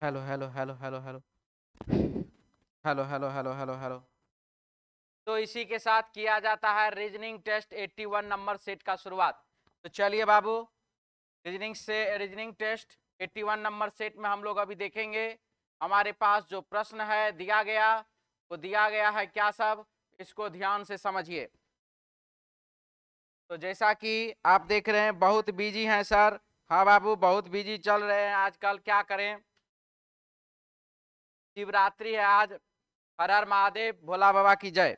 Hello hello hello hello hello hello hello hello hello hello. तो इसी के साथ किया जाता है रीजनिंग टेस्ट 81 नंबर सेट का शुरुआत। तो चलिए बाबू, रीजनिंग टेस्ट 81 नंबर सेट में हम लोग अभी देखेंगे हमारे पास जो प्रश्न है दिया गया, वो दिया गया है क्या सब, इसको ध्यान से समझिए। तो जैसा कि आप देख रहे हैं बहुत बिजी हैं सर। हाँ बाबू, बहुत बिजी चल रहे हैं आजकल, क्या करें। शिवरात्रि है आज। हर हर महादेव, भोला बाबा की जय।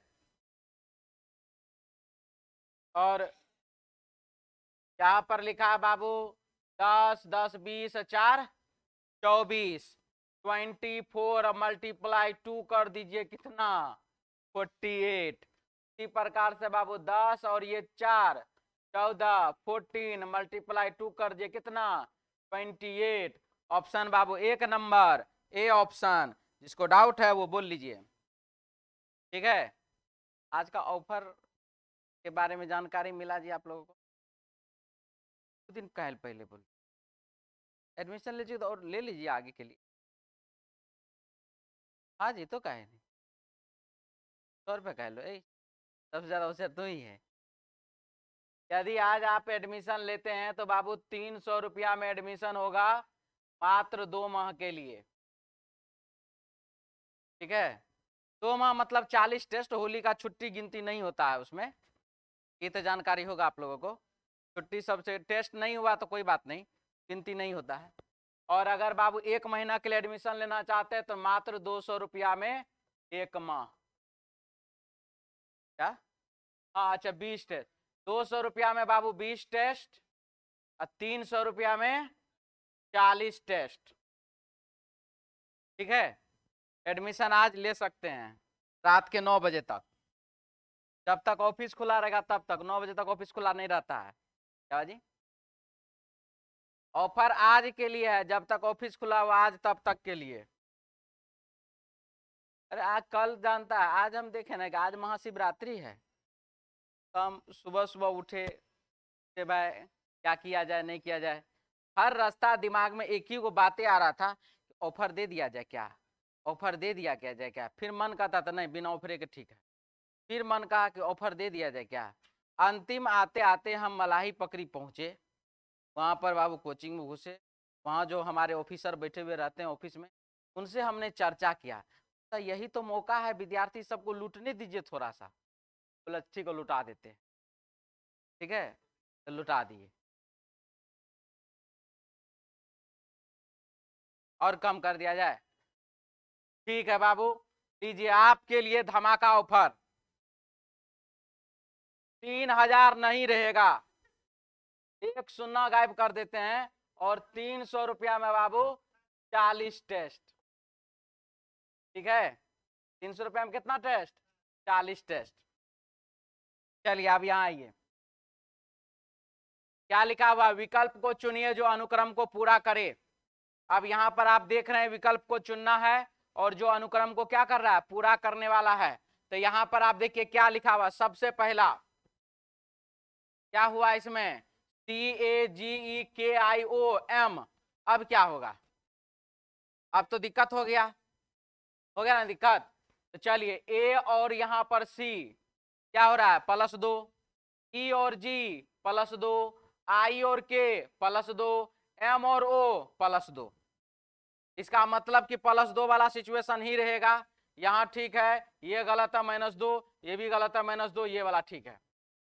और यहाँ पर लिखा है बाबू 10 10 20 4 24। 24 मल्टीप्लाई 2 कर दीजिए कितना, 48। इसी प्रकार से बाबू 10 और ये 4 14, 14 मल्टीप्लाई 2 कर दिए कितना, 28। ऑप्शन बाबू एक नंबर ए ऑप्शन। जिसको डाउट है वो बोल लीजिए, ठीक है। आज का ऑफर के बारे में जानकारी मिला जी आप लोगों को, 2 दिन पहले बोल। एडमिशन लीजिए तो और ले लीजिए आगे के लिए। हाँ जी, तो काहे नहीं, 100 रुपये कह लो। सबसे ज्यादा होशियार तो ही है। यदि आज आप एडमिशन लेते हैं तो बाबू 300 रुपया में एडमिशन होगा, मात्र 2 माह के लिए, ठीक है। 2 माह मतलब 40 टेस्ट, होली का छुट्टी गिनती नहीं होता है उसमें। ये तो जानकारी होगा आप लोगों को। छुट्टी सबसे टेस्ट नहीं हुआ तो कोई बात नहीं, गिनती नहीं होता है। और अगर बाबू 1 महीना के लिए एडमिशन लेना चाहते हैं तो मात्र 200 रुपया में 1 माह। क्या? हाँ अच्छा, 20 टेस्ट। 200 रुपया में बाबू 20 टेस्ट और 300 रुपया में 40 टेस्ट, ठीक है। एडमिशन आज ले सकते हैं रात के 9 बजे तक, जब तक ऑफिस खुला रहेगा तब तक। 9 बजे तक ऑफिस खुला नहीं रहता है, क्या जी। ऑफर आज के लिए है, जब तक ऑफिस खुला हुआ आज तब तक के लिए। अरे आज कल जानता है, आज हम देखे ना कि आज महाशिवरात्रि है। तो हम सुबह सुबह उठे से भाई क्या किया जाए नहीं किया जाए, हर रास्ता दिमाग में एक ही को बातें आ रहा था, ऑफर दे दिया जाए क्या, ऑफर दे दिया क्या जाए क्या। फिर मन कहता था नहीं बिना ऑफर के ठीक है। फिर मन कहा कि ऑफर दे दिया जाए क्या। अंतिम आते आते हम मलाही पकड़ी पहुंचे। वहां पर बाबू कोचिंग में घुसे, वहां जो हमारे ऑफिसर बैठे हुए रहते हैं ऑफिस में, उनसे हमने चर्चा किया। तो यही तो मौका है, विद्यार्थी सबको लूटने दीजिए थोड़ा सा। बोला ठीक है लुटा देते हैं, ठीक है, तो लुटा दिए और कम कर दिया जाए। ठीक है बाबू, लीजिए आपके लिए धमाका ऑफर। 3000 नहीं रहेगा, एक शून्य गायब कर देते हैं और 300 रुपया में बाबू 40 टेस्ट, ठीक है। 300 रुपया में कितना टेस्ट, 40 टेस्ट। चलिए अब यहाँ आइए, क्या लिखा हुआ, विकल्प को चुनिए जो अनुक्रम को पूरा करे। अब यहाँ पर आप देख रहे हैं विकल्प को चुनना है और जो अनुक्रम को क्या कर रहा है, पूरा करने वाला है। तो यहाँ पर आप देखिए क्या लिखा हुआ, सबसे पहला क्या हुआ इसमें, CAGEKIOM। अब क्या होगा, अब तो दिक्कत हो गया ना दिक्कत। तो चलिए ए और यहाँ पर सी क्या हो रहा है, +2। ई और जी +2, आई और के +2, एम और ओ +2। इसका मतलब कि +2 वाला सिचुएशन ही रहेगा। यहाँ ठीक है, ये गलत है -2, ये भी गलत है -2, ये वाला ठीक है।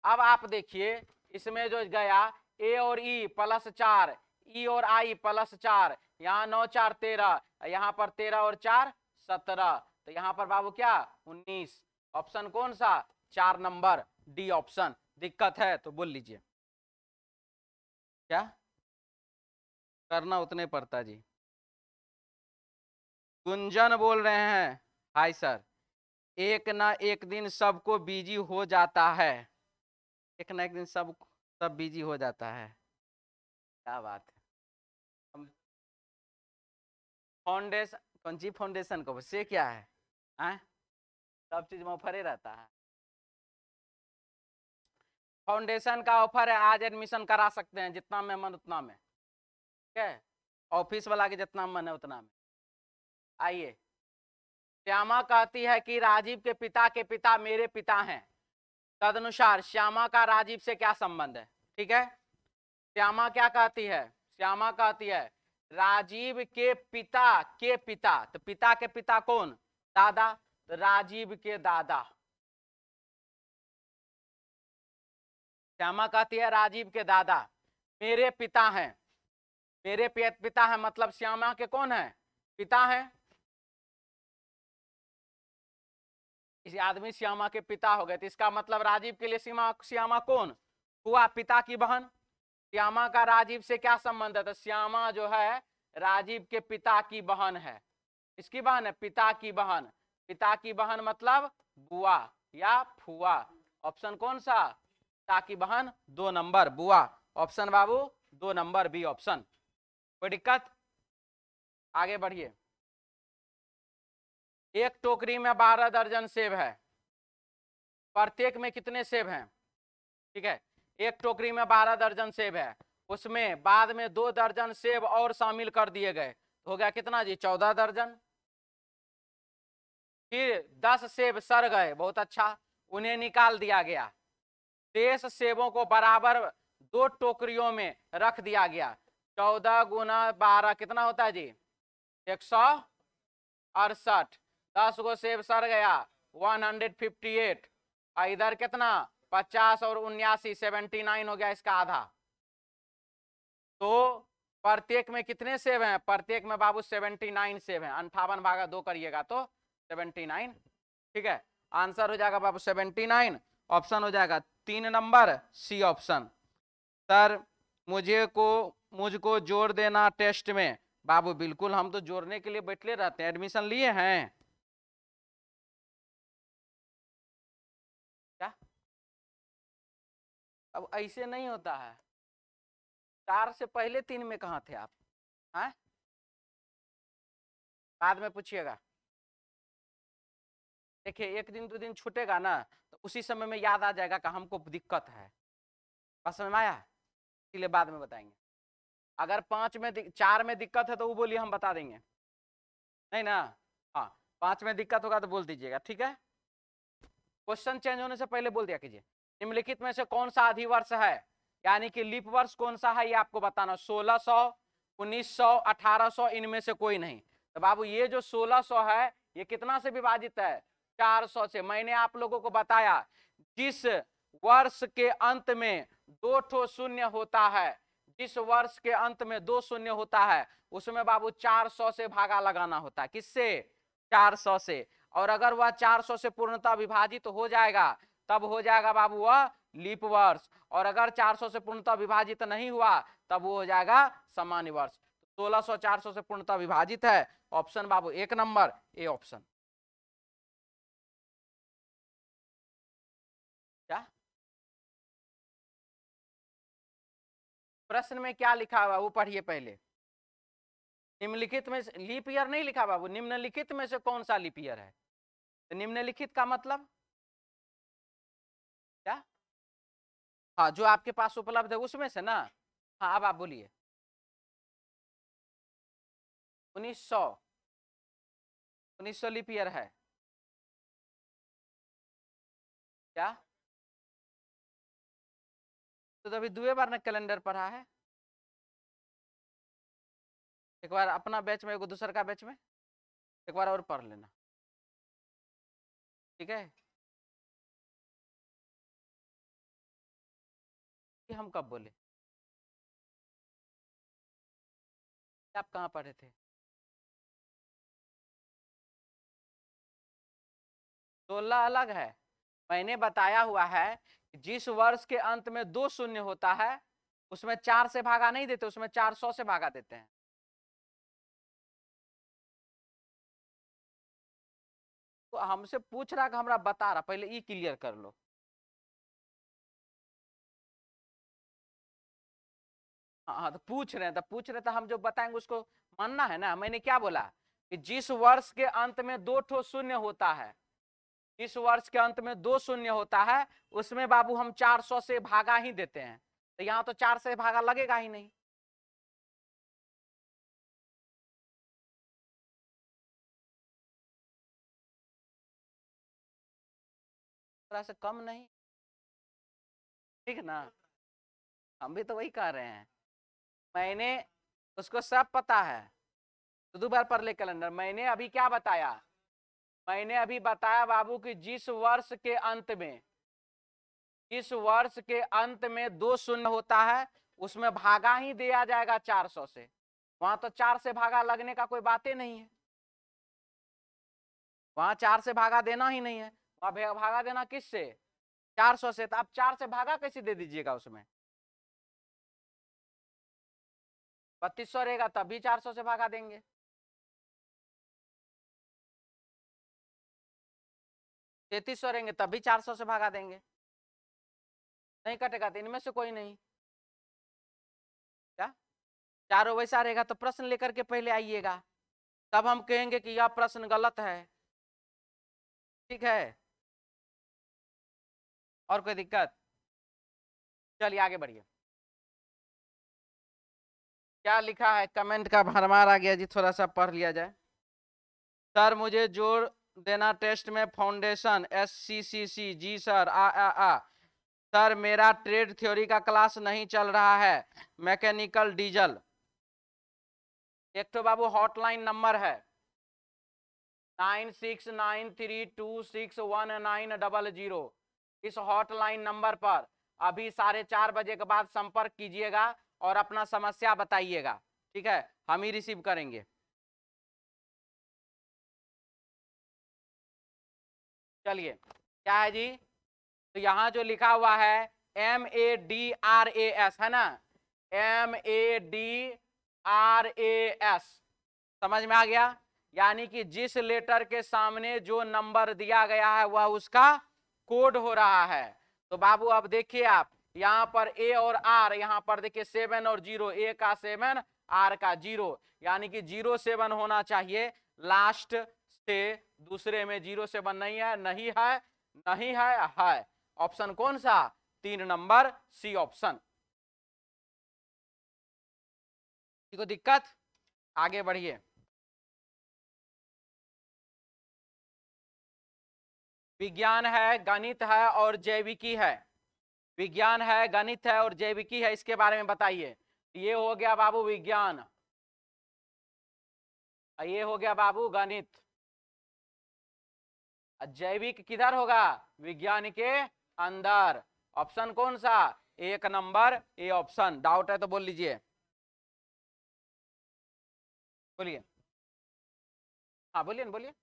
अब आप देखिए इसमें जो गया ए और ई +4, ई और आई +4, यहाँ 9 4 13, यहाँ पर 13 और 4 17। तो यहाँ पर बाबू क्या 19। ऑप्शन कौन सा, 4 नंबर डी ऑप्शन। दिक्कत है तो बोल लीजिए, क्या करना उतने पड़ता जी। गुंजन बोल रहे हैं, हाय सर। एक ना एक दिन सबको बिजी हो जाता है, एक ना एक दिन सब बिजी हो जाता है। क्या बात है। हम फाउंडेशन, कौन सी फाउंडेशन को से क्या है, आ? सब चीज में ऑफर ही रहता है। फाउंडेशन का ऑफर है, आज एडमिशन करा सकते हैं जितना में मन उतना में, ठीक है। ऑफिस वाला के जितना मन है उतना में। आइए, श्यामा कहती है कि राजीव के पिता मेरे पिता हैं, तदनुसार श्यामा का राजीव से क्या संबंध है? ठीक है, श्यामा क्या कहती है? श्यामा कहती है राजीव के पिता, तो पिता के पिता कौन? दादा, तो राजीव के दादा। श्यामा कहती है राजीव के दादा मेरे पिता हैं, मेरे पिता हैं, मतलब श्यामा के कौन है? पिता है। इस आदमी श्यामा के पिता हो गए, तो इसका मतलब राजीव के लिए श्यामा कौन हुआ? पिता की बहन। श्यामा का राजीव से क्या संबंध है? तो श्यामा जो है राजीव के पिता की बहन है। इसकी बहन है, पिता की बहन। पिता की बहन मतलब बुआ या फुआ। ऑप्शन कौन सा? पिता की बहन 2 नंबर बुआ। ऑप्शन बाबू 2 नंबर बी ऑप्शन। कोई दिक्कत? आगे बढ़िए। एक टोकरी में 12 दर्जन सेब है, प्रत्येक में कितने सेब हैं? ठीक है, एक टोकरी में 12 दर्जन सेब है, उसमें बाद में 2 दर्जन सेब और शामिल कर दिए गए, हो गया कितना जी? 14 दर्जन। फिर 10 सेब सड़ गए, बहुत अच्छा, उन्हें निकाल दिया गया। शेष सेबों को बराबर 2 टोकरियों में रख दिया गया। 14 गुना 12 कितना होता है जी? 168। 10 गो सेब सड़ गया, 158। इधर कितना? 50 और 79, 79 हो गया, इसका आधा। तो प्रत्येक में कितने सेब हैं? प्रत्येक में बाबू 79 सेब हैं। 58 भागा 2 करिएगा तो 79। ठीक है, आंसर हो जाएगा बाबू 79। ऑप्शन हो जाएगा 3 नंबर सी ऑप्शन। सर मुझको जोड़ देना टेस्ट में। बाबू बिल्कुल, हम तो जोड़ने के लिए बैठले रहते हैं। एडमिशन लिए हैं क्या? अब ऐसे नहीं होता है। 4 से पहले 3 में कहाँ थे आप? हैं? बाद में पूछिएगा। देखिए, 1 दिन 2 दिन छूटेगा ना, तो उसी समय में याद आ जाएगा कि हमको दिक्कत है। बस समझ में आया? इसलिए बाद में बताएंगे। अगर 4 में दिक्कत है तो वो बोलिए, हम बता देंगे। नहीं ना? हाँ, 5 में दिक्कत होगा तो बोल दीजिएगा, ठीक है। क्वेश्चन चेंज होने से पहले बोल दिया कीजिए। निम्नलिखित में से कौन सा अधिवर्ष है, यानी कि लीप वर्ष कौन सा है, ये आपको बताना। 1600, 1900, 1800, इनमें से कोई नहीं। तो बाबू ये जो 1600 है, ये कितना से विभाजित है? 400 से। मैंने आप लोगों को बताया, जिस वर्ष के अंत में 2 ठो शून्य होता है, जिस वर्ष के अंत में 2 शून्य होता है, उसमें बाबू 400 से भागा लगाना होता है। किससे? 400 से। और अगर वह 400 से पूर्णतः विभाजित हो जाएगा, तब हो जाएगा बाबू वह लीप वर्ष। और अगर 400 से पूर्णतः विभाजित नहीं हुआ, तब वो हो जाएगा सामान्य वर्ष। 1600 400 से पूर्णतः विभाजित है। Option Babu 1 number A option. क्या प्रश्न में क्या लिखा हुआ वो पढ़िए पहले। निम्नलिखित में से लीप ईयर नहीं लिखा बाबू, निम्नलिखित में से कौन सा लीप ईयर है? तो निम्नलिखित का मतलब क्या? हाँ, जो आपके पास उपलब्ध है उसमें से ना। हाँ, अब आप बोलिए। 1900, 1900 लीप ईयर है क्या? तो अभी 2 बार ना कैलेंडर पढ़ा है। एक बार अपना बैच में, एगो दूसर का बैच में, एक बार और पढ़ लेना, ठीक है। कि हम कब बोले? आप कहाँ पढ़े थे? 16 अलग है। मैंने बताया हुआ है कि जिस वर्ष के अंत में 2 शून्य होता है, उसमें 4 से भागा नहीं देते, उसमें 400 से भागा देते हैं। तो हमसे पूछ रहा कि हमरा बता रहा, पहले ये क्लियर कर लो। हाँ, तो पूछ रहे हैं, तो हम जो बताएंगे उसको मानना है ना। मैंने क्या बोला कि जिस वर्ष के अंत में 2 ठो शून्य होता है, जिस वर्ष के अंत में 2 शून्य होता है, उसमें बाबू हम 400 से भागा ही देते हैं। तो यहाँ तो 4 से भागा लगेगा ही नहीं। थोड़ा सा कम नहीं, ठीक ना? हम भी तो वही कह रहे हैं, मैंने उसको सब पता है, तो 2 बार पढ़ ले कैलेंडर। मैंने अभी क्या बताया? मैंने अभी बताया बाबू कि जिस वर्ष के अंत में, इस वर्ष के अंत में 2 शून्य होता है, उसमें भागा ही दिया जाएगा 400 से। वहां तो 4 से भागा लगने का कोई बात ही नहीं है, वहां 4 से भागा देना ही नहीं है। वहां भागा देना किससे? 400 से। तो आप 4 से भागा कैसे दे दीजिएगा? उसमें 3200 रहेगा तब भी 400 से भागा देंगे। 3300 रहेंगे तब भी 400 से भागा देंगे, नहीं कटेगा तो इनमें से कोई नहीं। क्या चारों वैसा रहेगा तो प्रश्न लेकर के पहले आइएगा, तब हम कहेंगे कि यह प्रश्न गलत है, ठीक है? और कोई दिक्कत? चलिए आगे बढ़िए। क्या लिखा है? कमेंट का भरमार आ गया जी, थोड़ा सा पढ़ लिया जाए। सर मुझे जोड़ देना टेस्ट में फाउंडेशन SCCC। जी सर। आ सर मेरा ट्रेड थ्योरी का क्लास नहीं चल रहा है, मैकेनिकल डीजल। एक तो बाबू हॉटलाइन नंबर है 9693261900। इस हॉटलाइन नंबर पर अभी 4:30 बजे के बाद संपर्क कीजिएगा और अपना समस्या बताइएगा, ठीक है? हम ही रिसीव करेंगे। चलिए क्या है जी? तो यहां जो लिखा हुआ है MADRAS है ना, MADRAS, समझ में आ गया? यानी कि जिस लेटर के सामने जो नंबर दिया गया है वह उसका कोड हो रहा है। तो बाबू अब देखिए आप यहां पर A और R, यहां पर देखिए 7 और 0, A का 7 R का 0, यानी कि 07 होना चाहिए। लास्ट से दूसरे में 07 नहीं है, नहीं है, नहीं है, है। ऑप्शन कौन सा? 3 नंबर सी ऑप्शन। को दिक्कत? आगे बढ़िए। विज्ञान है, गणित है और जैविकी है। विज्ञान है, गणित है और जैविकी है, इसके बारे में बताइए। ये हो गया बाबू विज्ञान, ये हो गया बाबू गणित। जैविक किधर होगा? विज्ञान के अंदर। ऑप्शन कौन सा? 1 नंबर ए ऑप्शन। डाउट है तो बोल लीजिए, बोलिए। हाँ बोलिए ना, बोलिए।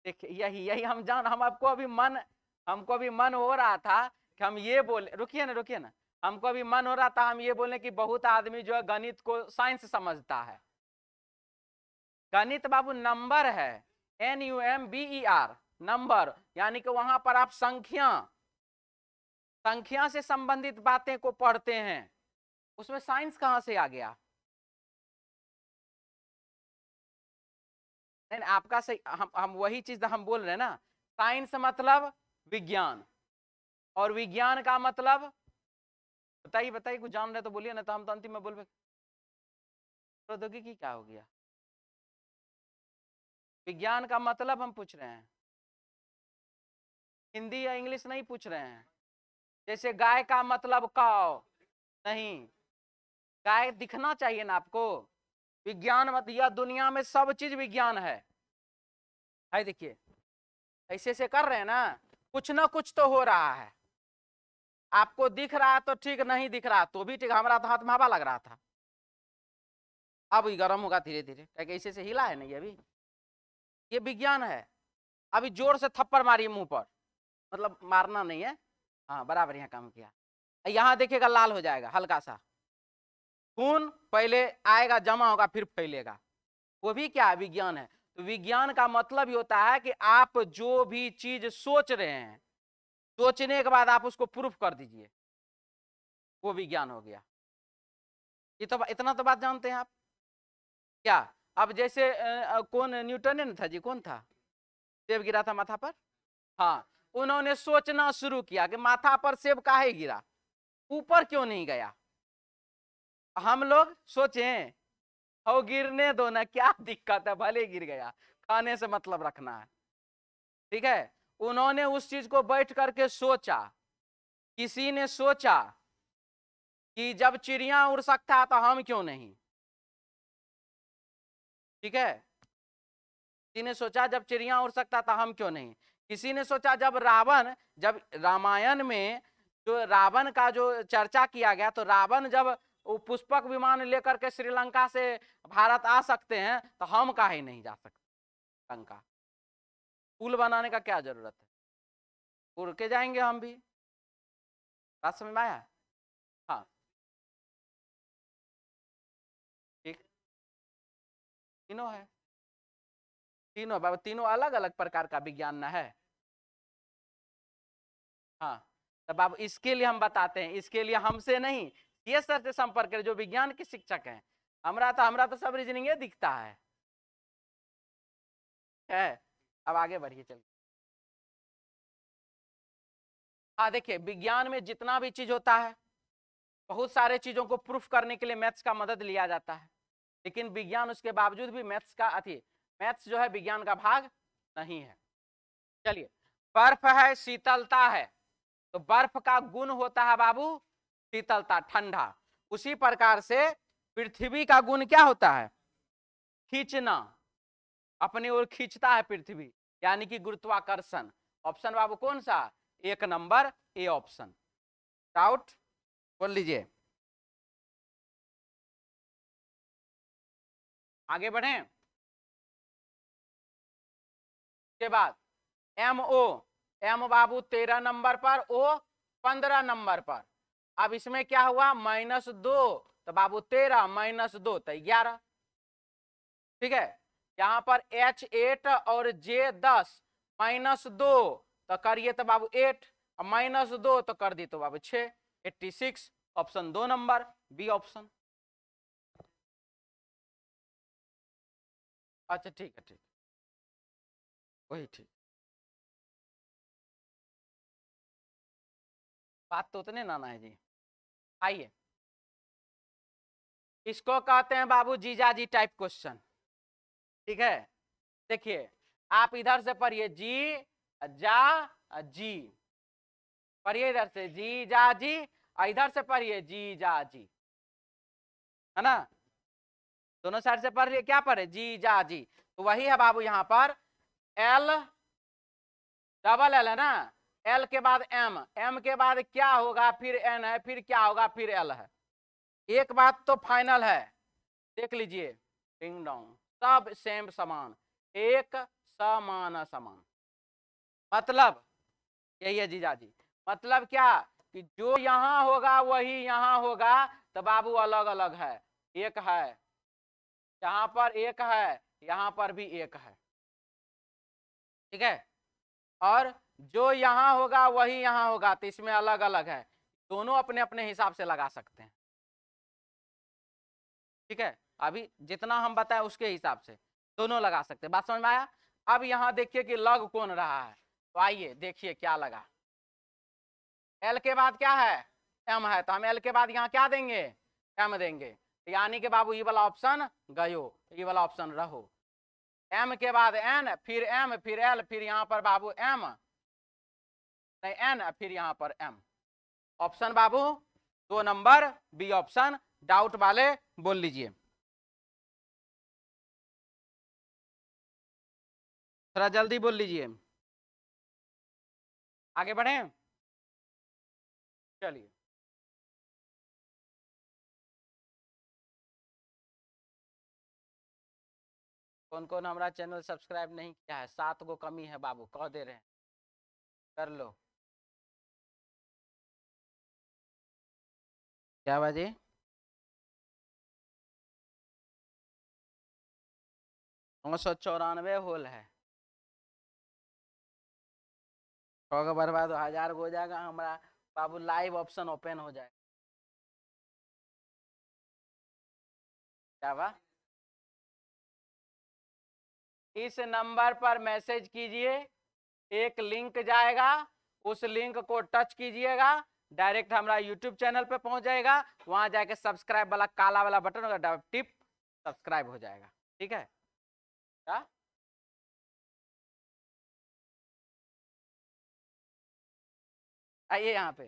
देखिए यही यही हम आपको अभी मन, हमको अभी मन हो रहा था कि हम ये बोले, रुकिए ना, रुकिए ना, हमको अभी मन हो रहा था हम ये बोले कि बहुत आदमी जो है गणित को साइंस समझता है। गणित बाबू नंबर है, NUMBER, नंबर, यानी कि वहां पर आप संख्या, संख्या से संबंधित बातें को पढ़ते हैं, उसमें साइंस कहां से आ गया? नहीं आपका सही, हम वही चीज हम बोल रहे हैं ना, साइंस मतलब विज्ञान, और विज्ञान का मतलब बताइए, बताइए, कुछ जान रहे तो बोलिए ना, तो हम तो अंतिम में बोल। प्रौद्योगिकी क्या हो गया? विज्ञान का मतलब हम पूछ रहे हैं, हिंदी या इंग्लिश नहीं पूछ रहे हैं। जैसे गाय का मतलब काव, नहीं, गाय दिखना चाहिए ना आपको। विज्ञान मत, यह दुनिया में सब चीज विज्ञान है देखिए, ऐसे से कर रहे हैं ना, कुछ ना कुछ तो हो रहा है। आपको दिख रहा है तो ठीक, नहीं दिख रहा तो भी ठीक। हमारा तो हाथ में हवा लग रहा था, अब गर्म होगा धीरे धीरे, ऐसे से हिला है नहीं अभी, ये विज्ञान है। अभी जोर से थप्पड़ मारिए मुंह पर, मतलब मारना नहीं है, हाँ बराबर यहाँ काम किया। यहाँ देखिएगा लाल हो जाएगा हल्का सा, खून पहले आएगा, जमा होगा, फिर फैलेगा, वो भी क्या है? विज्ञान है। तो विज्ञान का मतलब ये होता है कि आप जो भी चीज सोच रहे हैं, सोचने के बाद आप उसको प्रूफ कर दीजिए, वो विज्ञान हो गया। ये तो इतना तो बात जानते हैं आप क्या? अब जैसे कौन न्यूटन ने था जी, कौन था? सेब गिरा था माथा पर, हाँ, उन्होंने सोचना शुरू किया कि माथा पर सेब काहे गिरा, ऊपर क्यों नहीं गया। हम लोग सोचें, और गिरने दो ना, क्या दिक्कत है, भले गिर गया, खाने से मतलब रखना है, ठीक है। उन्होंने उस चीज को बैठ करके सोचा, किसी ने सोचा कि जब चिड़िया उड़ सकता है तो हम क्यों नहीं, ठीक है। किसी ने सोचा जब चिड़िया उड़ सकता था हम क्यों नहीं। किसी ने सोचा जब रामायण में जो रावण का जो चर्चा किया गया, तो रावण जब पुष्पक विमान लेकर के श्रीलंका से भारत आ सकते हैं तो हम काहे नहीं जा सकते लंका। पुल बनाने का क्या जरूरत है, उड़ के जाएंगे हम भी। बात समझ में आया? हाँ ठीक, तीनों है, तीनों बाबा, तीनों अलग अलग प्रकार का विज्ञान ना है। हाँ, तब अब इसके लिए हम बताते हैं, इसके लिए हमसे नहीं, ये सर से संपर्क करें जो विज्ञान के शिक्षक हैं। हमरा तो सब रीजनिंग दिखता है। अब आगे बढ़िए चलिए। हाँ देखिए, विज्ञान में जितना भी चीज होता है, बहुत सारे चीजों को प्रूफ करने के लिए मैथ्स का मदद लिया जाता है, लेकिन विज्ञान उसके बावजूद भी मैथ्स जो है विज्ञान का भाग नहीं है। चलिए, बर्फ है, शीतलता है, तो बर्फ का गुण होता है बाबू शीतलता, ठंडा। उसी प्रकार से पृथ्वी का गुण क्या होता है, खींचना, अपनी ओर खींचता है पृथ्वी, यानी कि गुरुत्वाकर्षण। ऑप्शन बाबू कौन सा, 1 नंबर ए ऑप्शन। डाउट बोल लीजिए, आगे बढ़े। के बाद एम बाबू 13 नंबर पर, ओ 15 नंबर पर। अब इसमें क्या हुआ, -2, तो बाबू 13 -2 तो 11, ठीक है। यहाँ पर H8 और J10 -2 तो करिए तो बाबू 8, -2 तो कर दी तो बाबू 6, 86। ऑप्शन 2 नंबर बी ऑप्शन। अच्छा ठीक है, ठीक, वही ठीक, बात तो उतने नाना है जी। आइए, इसको कहते हैं बाबू जीजाजी टाइप क्वेश्चन, ठीक है। देखिए, आप इधर से पढ़िए जी जा जी, पढ़िए इधर से जी जा जी, और इधर से पढ़िए जी जा जी, है ना। दोनों साइड से पढ़ रही है, क्या पढ़े, जी जा जी। तो वही है बाबू, यहाँ पर एल, डबल एल है ना, एल के बाद एम, एम के बाद क्या होगा, फिर एन है, फिर क्या होगा, फिर एल है। एक बात तो फाइनल है, देख लीजिए, डिंग डोंग, सब सेम समान, एक समान समान, मतलब यही है जीजा जी। मतलब क्या, कि जो यहां होगा वही यहां होगा, तो बाबू अलग अलग है, एक है, यहां पर एक है, यहां पर भी एक है, ठीक है। और जो यहां होगा वही यहां होगा, तो इसमें अलग अलग है, दोनों अपने अपने हिसाब से लगा सकते हैं, ठीक है। अभी जितना हम बताए उसके हिसाब से दोनों लगा सकते हैं, बात समझ में आया। अब यहां देखिए कि लग कौन रहा है, तो आइए देखिए क्या लगा। एल के बाद क्या है, एम है, तो हम एल के बाद यहाँ क्या देंगे, एम देंगे, यानी कि बाबू ये वाला ऑप्शन गयो, ये वाला ऑप्शन रहो। एम के बाद एन, फिर एम, फिर एल, फिर यहाँ पर बाबू एम नहीं एन, फिर यहाँ पर एम। ऑप्शन बाबू 2 नंबर बी ऑप्शन। डाउट वाले बोल लीजिए, थोड़ा जल्दी बोल लीजिए, आगे बढ़े। चलिए, कौन कौन हमारा चैनल सब्सक्राइब नहीं किया है, 7 गो कमी है बाबू, कह दे रहे हैं, कर लो। क्या बाजी, 994 होल है, 100 का बर्बाद 1000 हो जाएगा हमारा बाबू, लाइव ऑप्शन ओपन हो जाए। क्या बा, इस नंबर पर मैसेज कीजिए, एक लिंक जाएगा, उस लिंक को टच कीजिएगा, डायरेक्ट हमारा यूट्यूब चैनल पे पहुंच जाएगा, वहां जाके सब्सक्राइब वाला काला वाला बटन होगा, टिप सब्सक्राइब हो जाएगा, ठीक है। क्या आइए यहाँ पे,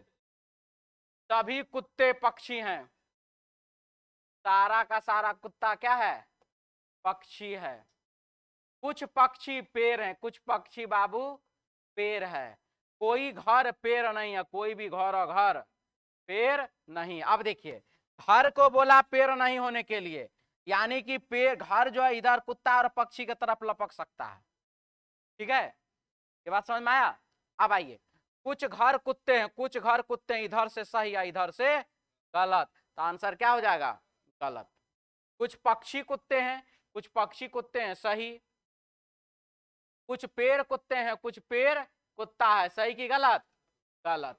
सभी कुत्ते पक्षी हैं। सारा का सारा कुत्ता क्या है? पक्षी है। कुछ पक्षी पेड़ हैं, कुछ पक्षी बाबू पेड़ है। कोई घर पेड़ नहीं है, कोई भी घर और घर पेड़ नहीं। अब देखिए, घर को बोला पेड़ नहीं होने के लिए, यानी कि पेड़ घर जो है इधर कुत्ता और पक्षी की तरफ लपक सकता है। ठीक है, ये बात समझ में आया? अब आइए, कुछ घर कुत्ते हैं, कुछ घर कुत्ते हैं, इधर से सही या इधर से गलत, तो आंसर क्या हो जाएगा? गलत। कुछ पक्षी कुत्ते हैं, कुछ पक्षी कुत्ते हैं, सही। कुछ पेड़ कुत्ते हैं, कुछ पेड़ कुत्ता है, सही की गलत? गलत।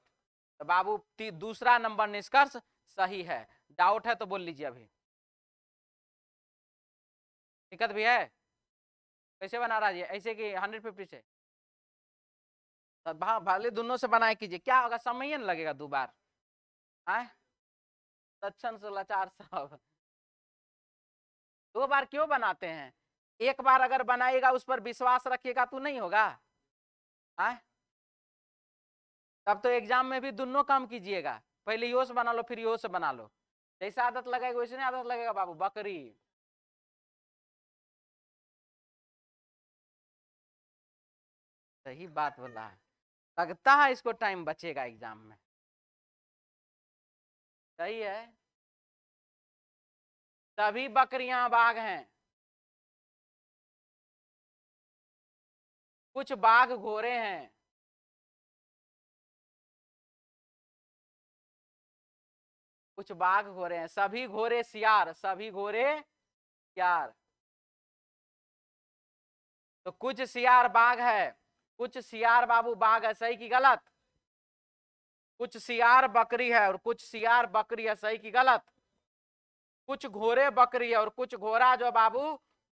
तो बाबू दूसरा नंबर निष्कर्ष सही है। डाउट है तो बोल लीजिए अभी। दिक्कत भी है? कैसे बना रहा है? ऐसे कि 150 से? भले दोनों से बनाए कीजिए, क्या होगा, समय ही नहीं लगेगा 2 बार। आए सच्चन से लाचार साहब, 2 बार क्यों बनाते हैं? एक बार अगर बनाएगा, उस पर विश्वास रखिएगा तो नहीं होगा। आए तब तो एग्जाम में भी दोनों काम कीजिएगा, पहले यो से बना लो फिर यो से बना लो। जैसा आदत लगेगा वैसे नहीं आदत लगेगा बाबू। बकरी सही बात बोला है, लगता है इसको टाइम बचेगा एग्जाम में। सही है। सभी बकरियां बाघ हैं। कुछ बाघ घोड़े हैं। कुछ बाघ घोड़े हैं। सभी घोड़े सियार, सभी घोड़े सियार। तो कुछ सियार बाघ है, कुछ सियार बाबू बाघ है, सही की गलत? कुछ सियार बकरी है और कुछ सियार बकरी है, सही की गलत? कुछ घोड़े बकरी है और कुछ घोड़ा जो बाबू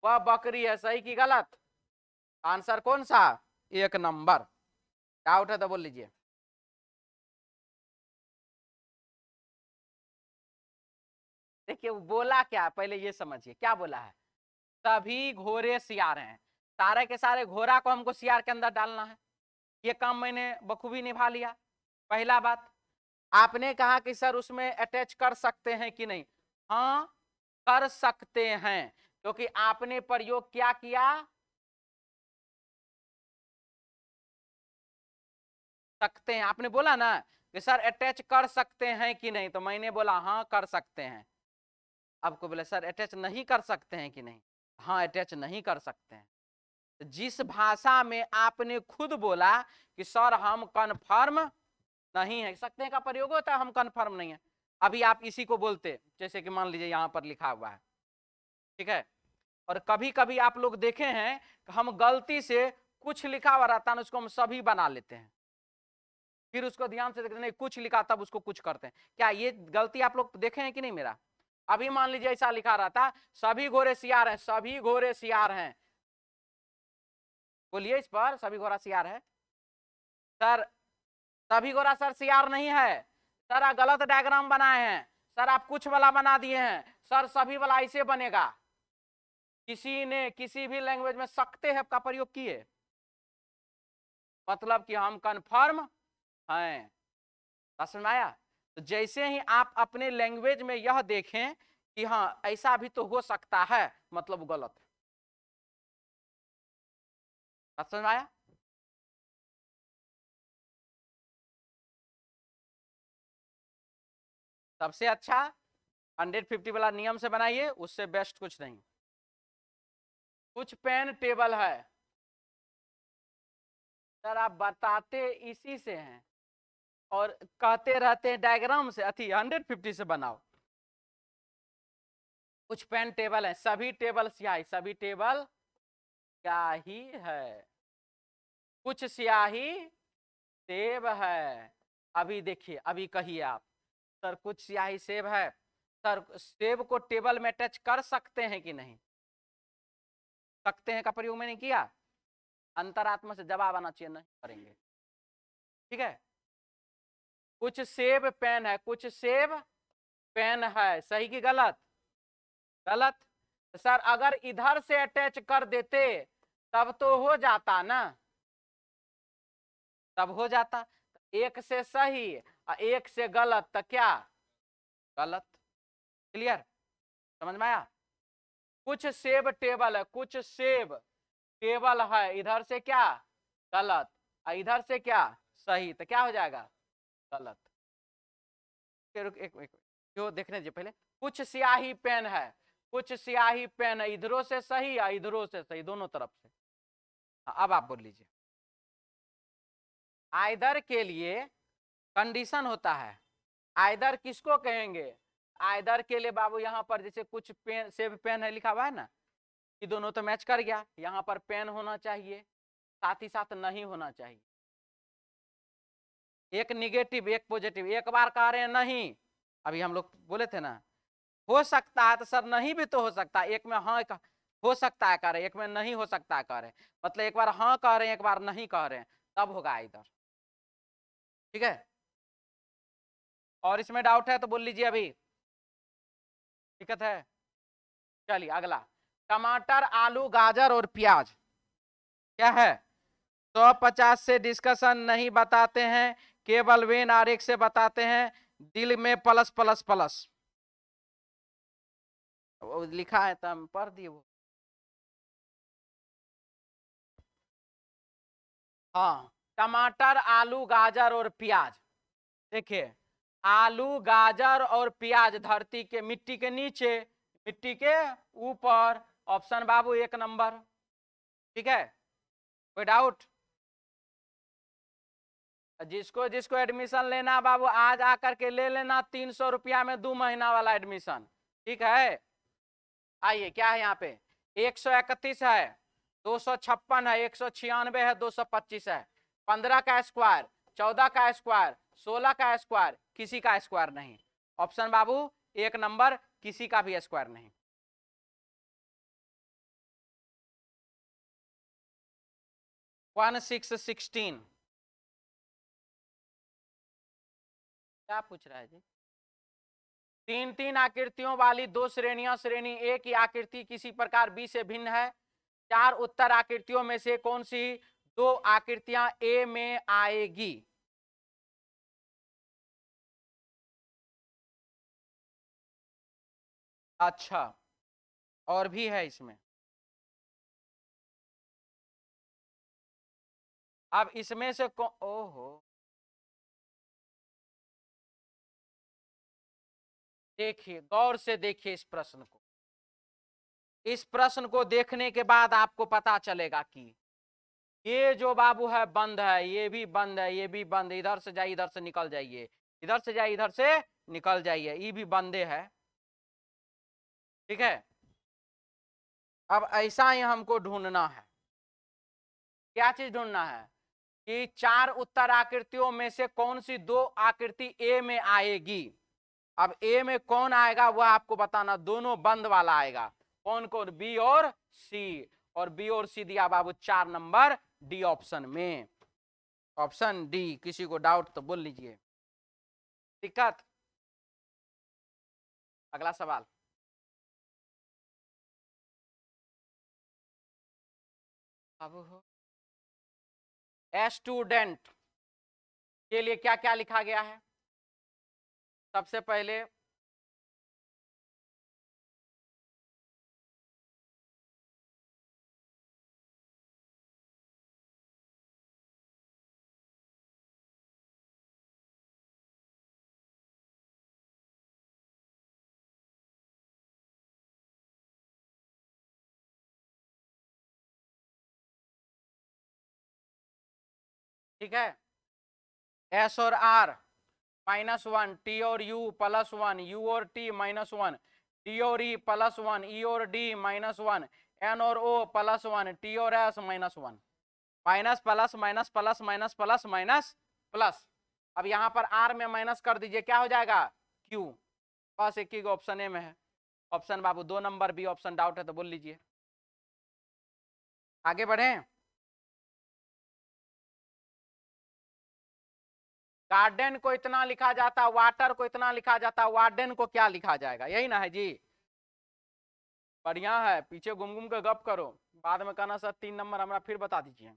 वह बकरी है, सही की गलत? आंसर कौन सा? 1 नंबर। डाउट है तो बोल लीजिए। देखिए वो बोला क्या, पहले ये समझिए क्या बोला है। सभी घोड़े सियार हैं, सारे के सारे घोड़ा को हमको सियार के अंदर डालना है। ये काम मैंने बखूबी निभा लिया। पहला बात, आपने कहा कि सर उसमें अटैच कर सकते हैं कि नहीं? हाँ कर सकते हैं, क्योंकि आपने प्रयोग क्या किया? सकते हैं। आपने बोला ना कि सर अटैच कर सकते हैं कि नहीं, तो मैंने बोला हाँ कर सकते हैं। आपको बोले सर अटैच नहीं कर सकते हैं कि नहीं? हाँ अटैच नहीं कर सकते हैं। जिस भाषा में आपने खुद बोला कि सर हम कन्फर्म नहीं है, सकते हैं का प्रयोग होता है, हम कन्फर्म नहीं है। अभी आप इसी को बोलते, जैसे कि मान लीजिए यहां पर लिखा हुआ है, ठीक है, और कभी कभी आप लोग देखे हैं हम गलती से कुछ लिखा हुआ रहता है, उसको हम सभी बना लेते हैं, फिर उसको ध्यान से देखते नहीं कुछ लिखा तब उसको कुछ करते हैं। क्या ये गलती आप लोग देखे हैं कि नहीं मेरा? अभी मान लीजिए ऐसा लिखा रहता सभी घोड़े सियार हैं, सभी घोड़े सियार हैं, बोलिए इस पर सभी घोड़ा सियार है। सर सभी घोड़ा सर सियार नहीं है सर, आप गलत डायग्राम बनाए हैं सर, आप कुछ वाला बना दिए हैं सर, सभी वाला ऐसे बनेगा। किसी ने किसी भी लैंग्वेज में सकते हैं का प्रयोग किए, मतलब कि हम कंफर्म हैं। समझ में आया? तो जैसे ही आप अपने लैंग्वेज में यह देखें कि हाँ ऐसा भी तो हो सकता है, मतलब गलत है। समझ में आया? सबसे अच्छा 150 वाला नियम से बनाइए, उससे बेस्ट कुछ नहीं। कुछ पेन टेबल है, सर आप बताते इसी से हैं और कहते रहते हैं डायग्राम से, अथी 150 से बनाओ। कुछ पेन टेबल है, सभी टेबल स्याही, सभी टेबल स्याही है। कुछ स्याही सेब है। अभी देखिए, अभी कहिए आप, सर कुछ स्याही सेब है, सर सेब को टेबल में टच कर सकते हैं कि नहीं? सकते हैं का प्रयोग मैंने किया, अंतरात्मा से जवाब आना चाहिए, नहीं करेंगे। ठीक है, कुछ सेब पेन है, कुछ सेब पेन है, सही की गलत? गलत। सर अगर इधर से अटैच कर देते तब तो हो जाता ना, तब हो जाता। एक से सही और एक से गलत, तो क्या गलत। क्लियर, समझ में आया। कुछ सेब टेबल है, कुछ सेब टेबल है, इधर से क्या गलत और इधर से क्या सही, तो क्या हो जाएगा गलत। एक जो देखने दीजिए पहले, कुछ स्याही पेन है, कुछ स्याही पेन है, इधरों से सही या इधरों से सही, दोनों तरफ से। अब आप बोल लीजिए। आइदर के लिए कंडीशन होता है, आइदर किसको कहेंगे, आइदर के लिए बाबू यहाँ पर जैसे कुछ पेन सेब पेन है लिखा हुआ है ना, कि दोनों तो मैच कर गया, यहाँ पर पेन होना चाहिए, साथ ही साथ नहीं होना चाहिए। एक निगेटिव एक पॉजिटिव, एक बार कह रहे हैं नहीं, अभी हम लोग बोले थे ना, हो सकता है तो सर नहीं भी तो हो सकता है, एक में हाँ हो सकता है कह रहे, एक में नहीं हो सकता है कह रहे, मतलब एक बार हाँ कह रहे हैं एक बार नहीं कह रहे हैं, तब होगा इधर। ठीक है, और इसमें डाउट है तो बोल लीजिए अभी, दिक्कत है। चलिए अगला, टमाटर आलू गाजर और प्याज क्या है, 150 से डिस्कशन नहीं बताते हैं, केवल वेन आरेख से बताते हैं, दिल में प्लस प्लस प्लस वो लिखा है तो हम पढ़ दिए वो। हाँ, टमाटर आलू गाजर और प्याज, देखिए आलू गाजर और प्याज धरती के मिट्टी के नीचे मिट्टी के ऊपर, ऑप्शन बाबू एक नंबर। ठीक है, कोई डाउट। जिसको जिसको एडमिशन लेना बाबू आज आकर के ले लेना, 300 रुपया में 2 महीना वाला एडमिशन। ठीक है, आइए क्या है यहाँ पे, 131 है, 256 है, 196 है, 225 है, 15 का स्क्वायर, 14 का स्क्वायर, 16 का स्क्वायर, किसी का स्क्वायर नहीं। ऑप्शन बाबू एक नंबर, किसी का भी स्क्वायर नहीं। वन 616 क्या पूछ रहा है जी, तीन तीन आकृतियों वाली दो श्रेणियां, श्रेणी ए की आकृति किसी प्रकार बी से भिन्न है, चार उत्तर आकृतियों में से कौन सी दो आकृतियां ए में आएगी। अच्छा, और भी है इसमें, अब इसमें से ओहो, देखिए गौर से देखिए इस प्रश्न को, इस प्रश्न को देखने के बाद आपको पता चलेगा कि ये जो बाबू है बंद है, ये भी बंद है, ये भी बंद, इधर से जाइए इधर से निकल जाइए, इधर से जाइए इधर से निकल जाइए, ये भी बंदे है। ठीक है, अब ऐसा ही हमको ढूंढना है, क्या चीज ढूंढना है कि चार उत्तर आकृतियों में से कौन सी दो आकृति ए में आएगी। अब ए में कौन आएगा वह आपको बताना, दोनों बंद वाला आएगा, कौन कौन, बी और सी, और बी और सी दिया बाबू 4 नंबर डी ऑप्शन में, ऑप्शन डी। किसी को डाउट तो बोल लीजिए, दिक्कत। अगला सवाल, बाबू हो स्टूडेंट के लिए क्या क्या लिखा गया है, सबसे पहले ठीक है, एस और आर -1, टी और यू +1, यू और टी -1, टी और ई +1, ई और डी -1, एन और ओ +1, टी और S -1, minus plus minus plus minus plus minus plus. अब यहां पर आर में माइनस कर दीजिए, क्या हो जाएगा क्यू, बस एक ही ऑप्शन ए में है। ऑप्शन बाबू 2 नंबर बी ऑप्शन डाउट है तो बोल लीजिए। आगे बढ़े, गार्डन को इतना लिखा जाता, वाटर को इतना लिखा जाता, वार्डन को क्या लिखा जाएगा, यही ना है जी। बढ़िया है, पीछे घूम घूम के गप करो, बाद में कहना सर 3 नंबर हमारा फिर बता दीजिए।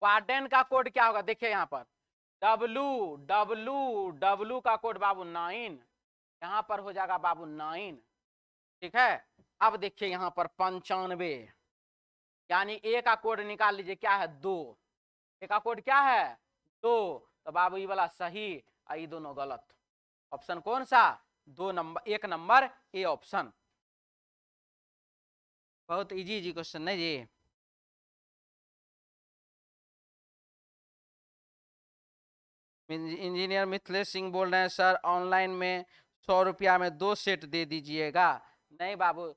वार्डन का कोड क्या होगा, देखिए यहाँ पर डब्लू डब्लू डब्लू का कोड बाबू 9, यहां पर हो जाएगा बाबू 9। ठीक है, अब देखिए यहां पर 95, यानी ए का कोड निकाल लीजिए, क्या है 2, ए का कोड क्या है 2, तो बाबू ये वाला सही और ये दोनों गलत। ऑप्शन कौन सा, 2 नंबर, 1 नंबर ए ऑप्शन। बहुत इजी इजी क्वेश्चन है जी। इंजीनियर मिथिलेश सिंह बोल रहे हैं सर ऑनलाइन में 100 रुपया में 2 सेट दे दीजिएगा। नहीं बाबू,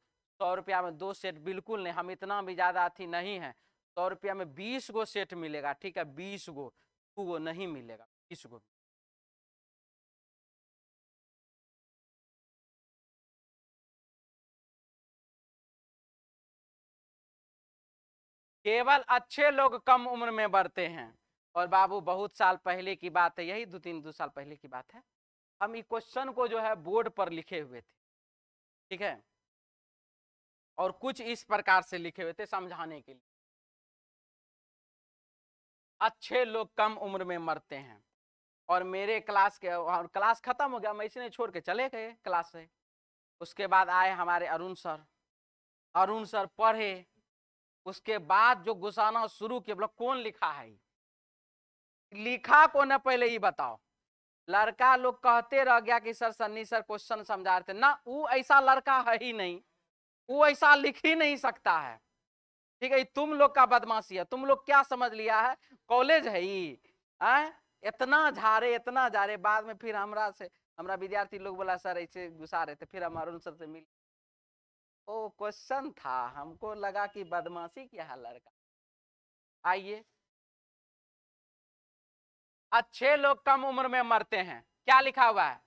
100 रुपया में 2 सेट बिल्कुल नहीं, हम इतना भी ज्यादा अथी नहीं है। 100 रुपया में 20 गो सेट मिलेगा, ठीक है, 20 गो, 2 गो नहीं मिलेगा, 20 गो। केवल अच्छे लोग कम उम्र में बढ़ते हैं। और बाबू बहुत साल पहले की बात है, यही 2 साल पहले की बात है, हम इस क्वेश्चन को जो है बोर्ड पर लिखे हुए थे, ठीक है, और कुछ इस प्रकार से लिखे हुए थे समझाने के लिए, अच्छे लोग कम उम्र में मरते हैं। और मेरे क्लास के, और क्लास खत्म हो गया, मैं इसने छोड़ के चले गए क्लास से। उसके बाद आए हमारे अरुण सर, अरुण सर पढ़े, उसके बाद जो घुसाना शुरू किया, बोला कौन लिखा है, लिखा को ना पहले ही बताओ। लड़का लोग कहते रह गया कि सर सन्नी सर क्वेश्चन समझा रहे थे ना, वो ऐसा लड़का है ही नहीं, वो ऐसा लिख ही नहीं सकता है। ठीक है, तुम लोग का बदमाशी है, तुम लोग क्या समझ लिया है कॉलेज है ही, इतना झारे इतना झारे। बाद में फिर हमरा विद्यार्थी लोग बोला सर ऐसे घुसा रहे थे, फिर हम अरुण सर से मिल, ओ क्वेश्चन था, हमको लगा कि बदमाशी क्या है लड़का। आइए, अच्छे लोग कम उम्र में मरते हैं, क्या लिखा हुआ है,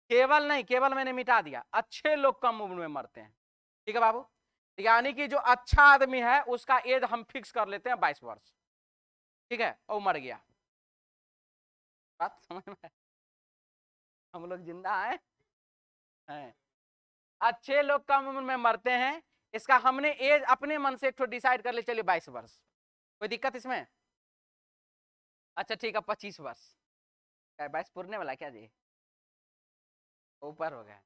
केवल नहीं, केवल मैंने मिटा दिया, अच्छे लोग कम उम्र में मरते हैं। ठीक है बाबू, यानी कि जो अच्छा आदमी है उसका एज हम फिक्स कर लेते हैं 22 वर्ष, ठीक है, वो मर गया। बात समझ में, हम लोग जिंदा हैं। अच्छे लोग कम उम्र में मरते हैं, इसका हमने एज अपने मन से एक तो डिसाइड कर ले, चलिए 22 वर्ष, कोई दिक्कत इसमें। अच्छा ठीक है, 25 वर्ष, क्या 22 पूरने वाला क्या जी, ऊपर हो गया।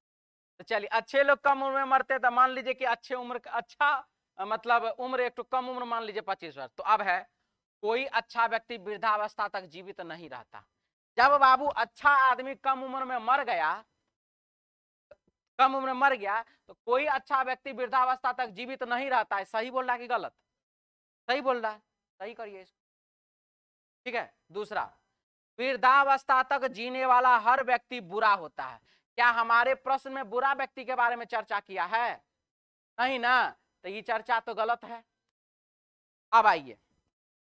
तो चलिए, अच्छे लोग कम उम्र में मरते, तो मान लीजिए कि अच्छे उम्र का अच्छा मतलब उम्र एक तो कम उम्र मान लीजिए 25 वर्ष। तो अब है, कोई अच्छा व्यक्ति वृद्धावस्था तक जीवित नहीं रहता। जब बाबू अच्छा आदमी कम उम्र में मर गया, कम उम्र में मर गया, तो कोई अच्छा व्यक्ति वृद्धावस्था तक जीवित नहीं रहता है। सही बोल रहा है कि गलत, सही बोल रहा है, सही करिए इसको। ठीक है, दूसरा, वृद्धावस्था तक जीने वाला हर व्यक्ति बुरा होता है। क्या हमारे प्रश्न में बुरा व्यक्ति के बारे में चर्चा किया है, नहीं ना, तो ये चर्चा तो गलत है। अब आइए,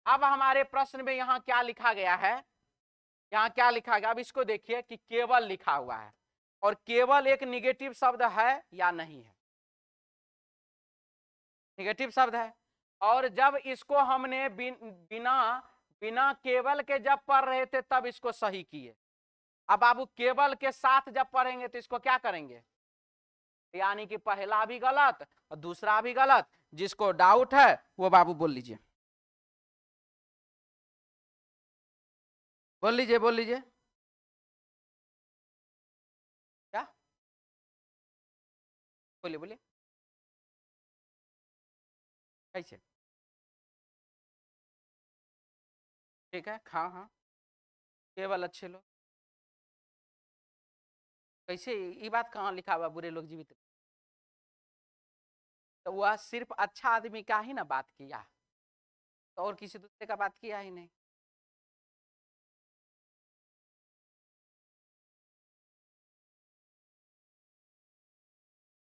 अब हमारे प्रश्न में यहां क्या लिखा गया है, यहां क्या लिखा गया, अब इसको देखिए कि केवल लिखा हुआ है, और केवल एक निगेटिव शब्द है या नहीं है, निगेटिव शब्द है। और जब इसको हमने बिना बिना केवल के जब पढ़ रहे थे तब इसको सही किए। अब बाबू केवल के साथ जब पढ़ेंगे तो इसको क्या करेंगे, यानी कि पहला भी गलत और दूसरा भी गलत। जिसको डाउट है वो बाबू बोल लीजिए, बोल लीजिए, बोल लीजिए, क्या, बोलिए बोलिए, कैसे, ठीक है, हाँ हाँ, केवल अच्छे लोग, कैसे, ये बात कहाँ लिखा हुआ बुरे लोग जीवित, तो वह सिर्फ अच्छा आदमी का ही ना बात किया, तो और किसी दूसरे का बात किया ही नहीं।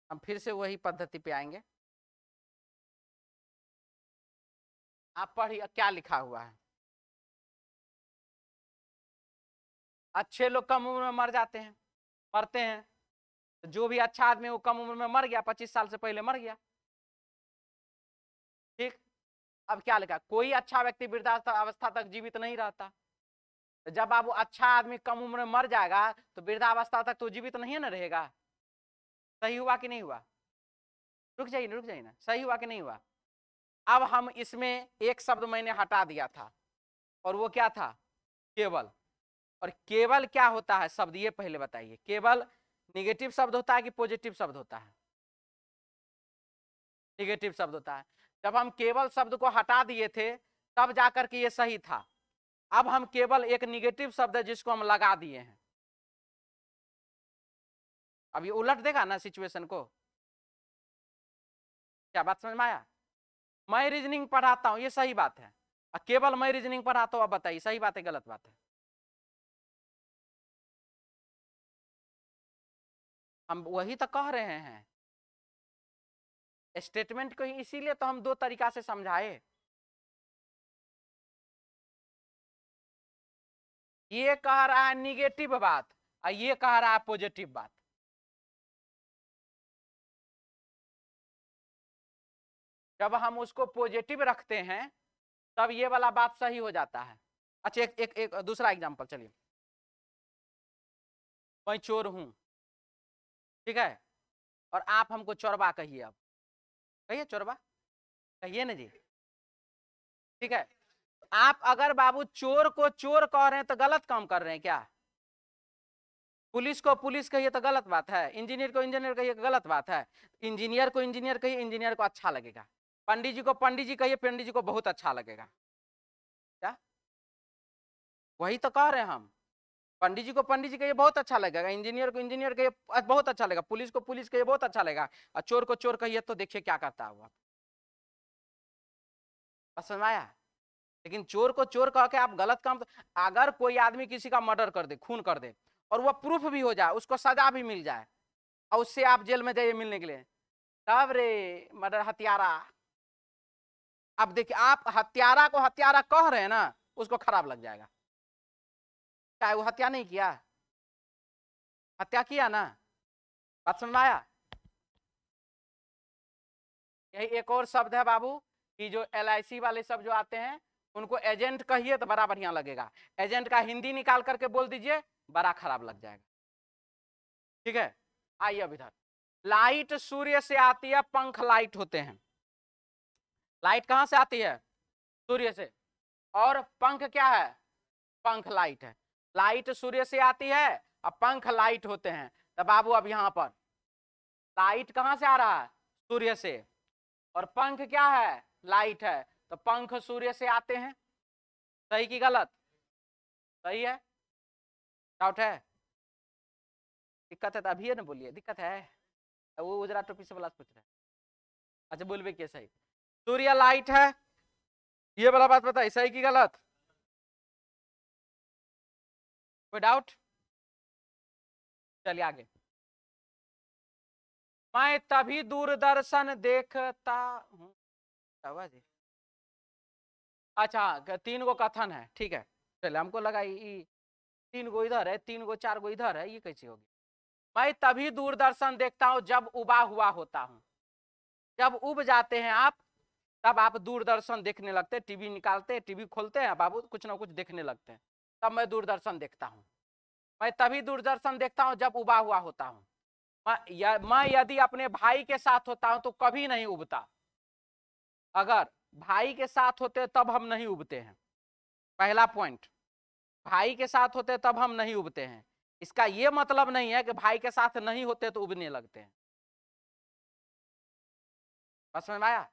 हम फिर से वही पद्धति पे आएंगे, आप पढ़िए क्या लिखा हुआ है। अच्छे लोग कम उम्र में मर जाते हैं, मरते हैं, जो भी अच्छा आदमी वो कम उम्र में मर गया, 25 साल से पहले मर गया। ठीक, अब क्या लिखा, कोई अच्छा व्यक्ति वृद्धावस्था तक जीवित नहीं रहता। तो जब बाबू अच्छा आदमी कम उम्र में मर जाएगा तो वृद्धावस्था तक तो जीवित नहीं है ना रहेगा। सही हुआ कि नहीं हुआ, रुक जाइए ना, सही हुआ कि नहीं हुआ। अब हम इसमें एक शब्द मैंने हटा दिया था, और वो क्या था, केवल। और केवल क्या होता है शब्द, ये पहले बताइए, केवल निगेटिव शब्द होता है कि पॉजिटिव शब्द होता है? निगेटिव शब्द होता है। जब हम केवल शब्द को हटा दिए थे तब जाकर के ये सही था। अब हम केवल एक निगेटिव शब्द है जिसको हम लगा दिए हैं। अब ये उलट देगा ना सिचुएशन को। क्या बात समझ में आया? मैं रीजनिंग पढ़ाता हूं, ये सही बात है। केवल मैं रीजनिंग पढ़ाता हूं, अब बताइए सही बात है गलत बात है? हम वही तो कह रहे हैं, स्टेटमेंट को ही इसीलिए तो हम दो तरीका से समझाए। ये कह रहा है निगेटिव बात और ये कह रहा है पॉजिटिव बात। जब हम उसको पॉजिटिव रखते हैं तब ये वाला बात सही हो जाता है। अच्छा एक दूसरा एग्जांपल, चलिए। मैं चोर हूं, ठीक है, और आप हमको चोरबा कहिए। अब कहिए चोरबा, कहिए ना जी, ठीक है। आप अगर बाबू चोर को चोर कह रहे हैं तो गलत काम कर रहे हैं क्या? पुलिस को पुलिस कहिए तो गलत बात है, इंजीनियर को इंजीनियर कहिए तो गलत बात है। इंजीनियर को इंजीनियर कहिए, इंजीनियर को अच्छा लगेगा। पंडित जी को पंडित जी कहिए, पंडित जी को बहुत अच्छा लगेगा। क्या? वही तो कह रहे हैं हम। पंडित जी को पंडित जी कहिए बहुत अच्छा लगेगा, इंजीनियर को इंजीनियर कहिए बहुत अच्छा लगेगा, पुलिस को पुलिस कहिए बहुत अच्छा लगेगा, और चोर को चोर कहिए तो देखिए क्या करता है वो। समझ में आया? लेकिन चोर को चोर कह के आप गलत काम। अगर कोई आदमी किसी का मर्डर कर दे, खून कर दे, और वह प्रूफ भी हो जाए, उसको सजा भी मिल जाए, और उससे आप जेल में जाइए मिलने के लिए, तब रे मर्डर हत्यारा। अब देखिए, आप हत्यारा को हत्यारा कह रहे हैं ना, उसको खराब लग जाएगा। चाहे वो हत्या नहीं किया, हत्या किया ना। बात समझ में आया? यही एक और शब्द है बाबू कि जो LIC वाले सब जो आते हैं उनको एजेंट कहिए तो बड़ा बढ़िया लगेगा। एजेंट का हिंदी निकाल करके बोल दीजिए, बड़ा खराब लग जाएगा। ठीक है, आइए अब इधर। लाइट सूर्य से आती है, पंख लाइट होते हैं। लाइट कहां से आती है? सूर्य से। और पंख क्या है? पंख लाइट है। लाइट सूर्य से आती है और पंख लाइट होते हैं। तो बाबू अब यहां पर लाइट कहां से आ रहा है? सूर्य से। और पंख क्या है? लाइट है। तो पंख सूर्य से आते हैं। सही की गलत? सही है। डाउट है? दिक्कत है तो अभी है ना, बोलिए दिक्कत है। वो उजरा टोपी से वाला पूछ रहा है। अच्छा बोलबे क्या सही? सूर्य लाइट है, ये वाला बात बताइए सही की गलत? कोई डाउट? चलिए आगे। मैं तभी दूरदर्शन देखता हूँ। अच्छा, 3 गो कथन है, ठीक है। चलिए, हमको लगा 3 गो इधर है, 3 गो 4 गो इधर है, ये कैसे होगी? मैं तभी दूरदर्शन देखता हूं जब उबा हुआ होता हूं। जब उब जाते हैं आप, तब आप दूरदर्शन देखने लगते हैं, टीवी निकालते हैं, टीवी खोलते हैं बाबू, कुछ ना कुछ देखने लगते हैं, तब मैं दूरदर्शन देखता हूं। मैं तभी दूरदर्शन देखता हूं जब उबा हुआ होता हूं। मैं यदि अपने भाई के साथ होता हूं तो कभी नहीं उबता। अगर भाई के साथ होते तब हम नहीं उबते हैं। पहला पॉइंट, भाई के साथ होते तब हम नहीं उबते हैं। इसका यह मतलब नहीं है कि भाई के साथ नहीं होते तो उबने लगते हैं। बस समझ में आया?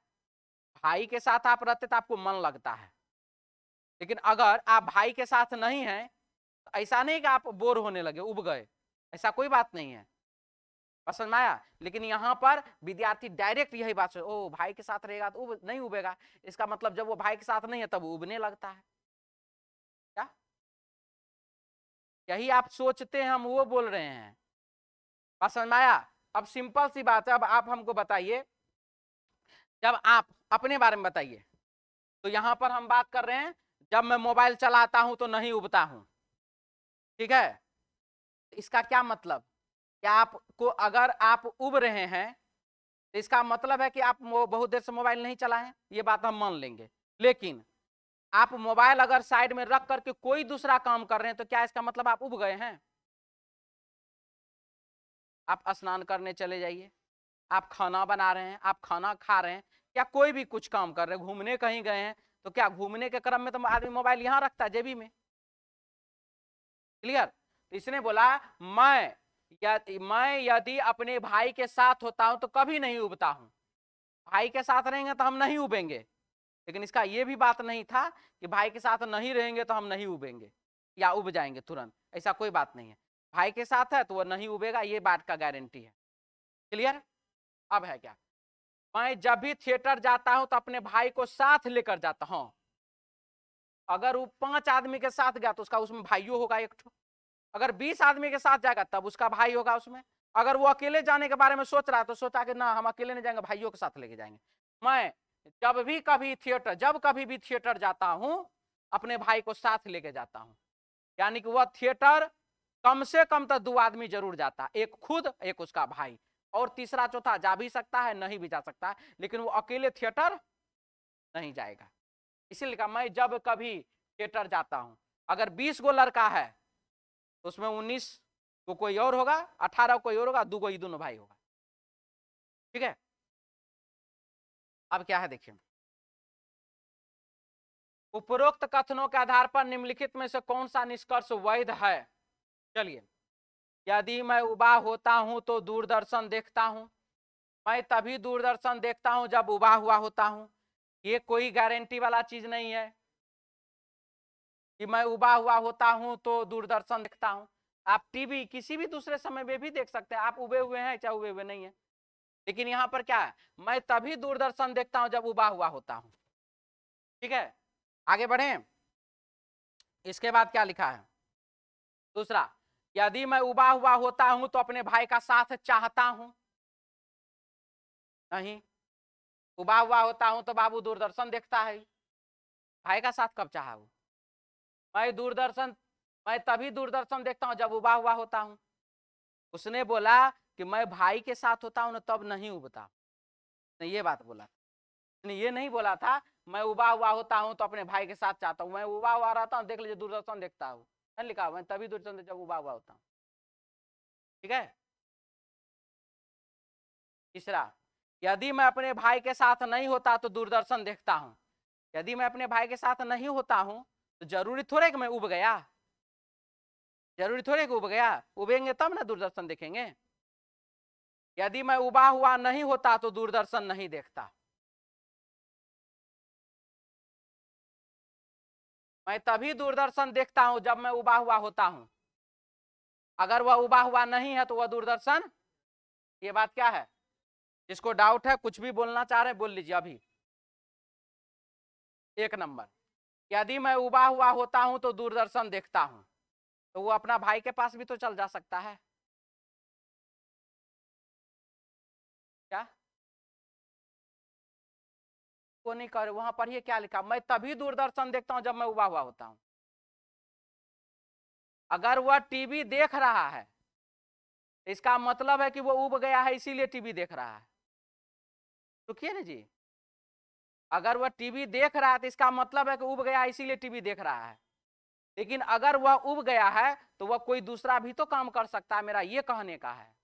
भाई के साथ आप रहते तो आपको मन लगता है, लेकिन अगर आप भाई के साथ नहीं हैं तो ऐसा नहीं कि आप बोर होने लगे, उब गए, ऐसा कोई बात नहीं है। समझ में आया? लेकिन यहाँ पर विद्यार्थी डायरेक्ट यही बात सोच, ओ भाई के साथ रहेगा तो नहीं उबेगा, इसका मतलब जब वो भाई के साथ नहीं है तब उबने लगता है। क्या यही आप सोचते हैं, हम वो बोल रहे हैं। समझ में आया? अब सिंपल सी बात है, अब आप हमको बताइए, जब आप अपने बारे में बताइए। तो यहां पर हम बात कर रहे हैं जब मैं मोबाइल चलाता हूं तो नहीं उबता हूं, ठीक है। इसका क्या मतलब? क्या आपको, अगर आप उब रहे हैं तो इसका मतलब है कि आप बहुत देर से मोबाइल नहीं चलाएं, ये बात हम मान लेंगे। लेकिन आप मोबाइल अगर साइड में रख करके कोई दूसरा काम कर रहे हैं तो क्या इसका मतलब आप उब गए हैं? आप स्नान करने चले जाइए, आप खाना बना रहे हैं, आप खाना खा रहे हैं, या कोई भी कुछ काम कर रहे हैं, घूमने कहीं गए हैं, तो क्या घूमने के क्रम में तो आदमी मोबाइल यहां रखता है जेबी में? क्लियर। तो इसने बोला मैं यदि अपने भाई के साथ होता हूं तो कभी नहीं उबता हूं। भाई के साथ रहेंगे तो हम नहीं उबेंगे, लेकिन इसका यह भी बात नहीं था कि भाई के साथ नहीं रहेंगे तो हम नहीं उबेंगे या उब जाएंगे तुरंत, ऐसा कोई बात नहीं है। भाई के साथ है तो वह नहीं उबेगा, ये बात का गारंटी है। क्लियर। अब है क्या, मैं जब भी थिएटर जाता हूं तो अपने भाई को साथ लेकर जाता हूं। अगर वो 5 आदमी के साथ गया तो उसका उसमें भाइयों होगा एक ठो। अगर 20 आदमी के साथ जाएगा तब उसका भाई होगा उसमें। अगर वो अकेले जाने के बारे में सोच रहा है तो सोचा कि ना हम अकेले नहीं जाएंगे, भाइयों के साथ लेके जाएंगे। मैं जब कभी भी थिएटर जाता हूं अपने भाई को साथ लेके जाता हूं। यानी कि वह थिएटर कम से कम तो 2 आदमी जरूर जाता, एक खुद एक उसका भाई, और तीसरा चौथा जा भी सकता है नहीं भी जा सकता है, लेकिन वो अकेले थिएटर नहीं जाएगा। इसीलिए कहा मैं जब कभी थिएटर जाता हूं, अगर 20 गो लड़का है तो उसमें 19 को कोई और होगा, 18 कोई और होगा, 2 गो ही दोनों भाई होगा। ठीक है। अब क्या है देखिए, उपरोक्त कथनों के आधार पर निम्नलिखित में से कौन सा निष्कर्ष वैध है। चलिए, यदि मैं उबा होता हूं तो दूरदर्शन देखता हूं। मैं तभी दूरदर्शन देखता हूं जब उबा हुआ होता हूं। ये कोई गारंटी वाला चीज नहीं है कि मैं उबा हुआ होता हूं तो दूरदर्शन देखता हूं। आप टीवी किसी भी दूसरे समय में भी देख सकते हैं, आप उबे हुए हैं चाहे उबे हुए नहीं है। लेकिन यहां पर क्या है, मैं तभी दूरदर्शन देखता हूं जब उबा हुआ होता हूं। ठीक है, आगे बढ़े। इसके बाद क्या लिखा है, दूसरा, यदि मैं उबा हुआ होता हूं तो अपने भाई का साथ चाहता हूं। नहीं, उबा हुआ होता हूं तो बाबू दूरदर्शन देखता है, भाई का साथ कब चाहा वो। मैं तभी दूरदर्शन देखता हूं जब उबा हुआ होता हूं। उसने बोला कि मैं भाई के साथ होता हूं ना तब नहीं उबता, ने ये बात बोला। ने ये नहीं बोला था मैं उबा हुआ होता हूं तो अपने भाई के साथ चाहता हूं, मैं उबा हुआ रहता हूं, देख लीजिए दूरदर्शन देखता हूं। नहीं लिखा मैं तभी दूरदर्शन जब उबा हुआ होता हूं। ठीक है। तीसरा, यदि मैं अपने भाई के साथ नहीं होता तो दूरदर्शन देखता हूं। यदि मैं अपने भाई के साथ नहीं होता हूं तो जरूरी थोड़े कि मैं उब गया, जरूरी थोड़े कि उब गया, उबेंगे तब ना दूरदर्शन देखेंगे। यदि मैं उबा हुआ नहीं होता तो दूरदर्शन नहीं देखता। मैं तभी दूरदर्शन देखता हूं जब मैं उबा हुआ होता हूं। अगर वह उबा हुआ नहीं है तो वह दूरदर्शन, ये बात क्या है, जिसको डाउट है कुछ भी बोलना चाह रहे बोल लीजिए अभी। 1 नंबर, यदि मैं उबा हुआ होता हूं तो दूरदर्शन देखता हूं, तो वो अपना भाई के पास भी तो चल जा सकता है। क्या वो नहीं कर, वहां पढ़िए क्या लिखा, मैं तभी दूरदर्शन देखता हूं जब मैं उबा हुआ होता हूं। अगर वह टीवी देख रहा है इसका मतलब है कि वो उब गया है इसीलिए टीवी देख रहा है। रुकिए ना जी, अगर वह टीवी देख रहा है तो इसका मतलब है कि उब गया है इसीलिए टीवी देख रहा है। लेकिन अगर वह उब गया है तो वह कोई दूसरा भी तो काम कर सकता है, मेरा ये कहने का है।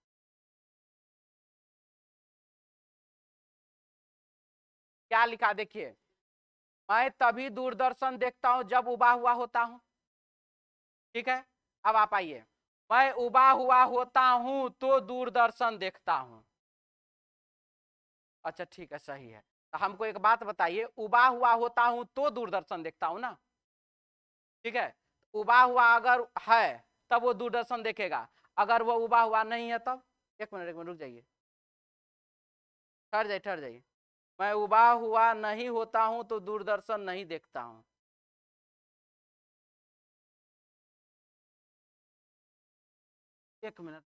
क्या लिखा देखिए, मैं तभी दूरदर्शन देखता हूं जब उबा हुआ होता हूं। ठीक है। अब आप आइए, मैं उबा हुआ होता हूं तो दूरदर्शन देखता हूं। अच्छा ठीक है, सही है। तो हमको एक बात बताइए, उबा हुआ होता हूं तो दूरदर्शन देखता हूं ना। ठीक है, उबा हुआ अगर है तब वो दूरदर्शन देखेगा, अगर वो उबा हुआ नहीं है तब। 1 मिनट रुक जाइए, ठहर जाइए। मैं उबा हुआ नहीं होता हूं तो दूरदर्शन नहीं देखता हूं। 1 मिनट,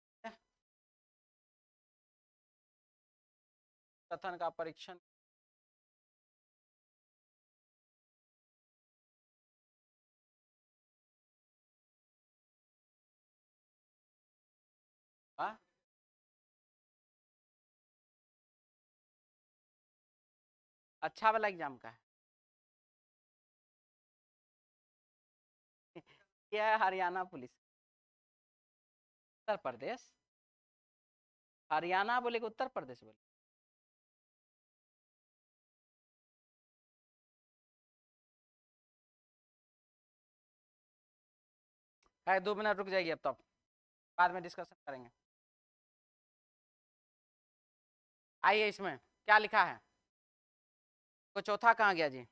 कथन का परीक्षण। हाँ? अच्छा वाला एग्जाम का है। यह है हरियाणा पुलिस, उत्तर प्रदेश। हरियाणा बोले कि उत्तर प्रदेश बोले। है 2 मिनट रुक जाइए, अब तब बाद में डिस्कशन करेंगे। आइए, इसमें क्या लिखा है, तो चौथा कहाँ गया जी?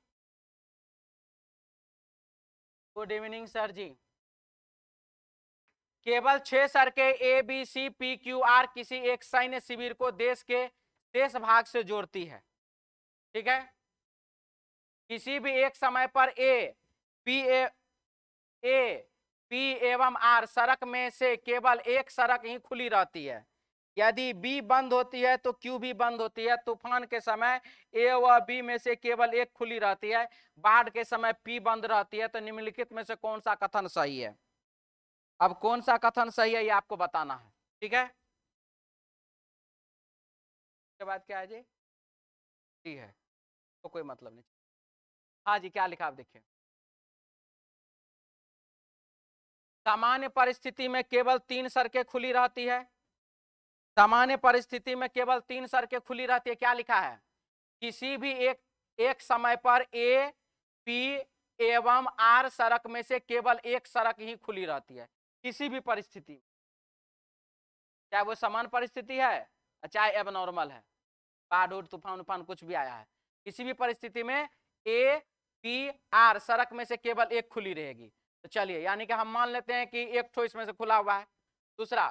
गुड इवनिंग सर जी। केवल 6 सड़कें A B C P Q R किसी एक सैन्य शिविर को देश के शेष भाग से जोड़ती है। ठीक है, किसी भी एक समय पर ए पी एवं आर सड़क में से केवल एक सड़क ही खुली रहती है। यदि बी बंद होती है तो क्यू भी बंद होती है। तूफान के समय ए व बी में से केवल एक खुली रहती है। बाढ़ के समय पी बंद रहती है। तो निम्नलिखित में से कौन सा कथन सही है? अब कौन सा कथन सही है ये आपको बताना है। ठीक है, उसके बाद क्या है जी? ठीक है, तो कोई मतलब नहीं। हाँ जी, क्या लिखा आप देखिए। सामान्य परिस्थिति में केवल 3 सड़कें खुली रहती है। सामान्य परिस्थिति में केवल 3 सड़कें खुली रहती है। क्या लिखा है? किसी भी एक समय पर ए पी एवं आर सड़क में से केवल एक सड़क ही खुली रहती है। किसी भी परिस्थिति, चाहे वो समान परिस्थिति है चाहे एबनॉर्मल है, बाढ़ उड़ तूफान उफान कुछ भी आया है, किसी भी परिस्थिति में ए पी आर सड़क में से केवल एक खुली रहेगी। तो चलिए, यानी कि हम मान लेते हैं कि एक ठो इसमें से खुला हुआ है। दूसरा,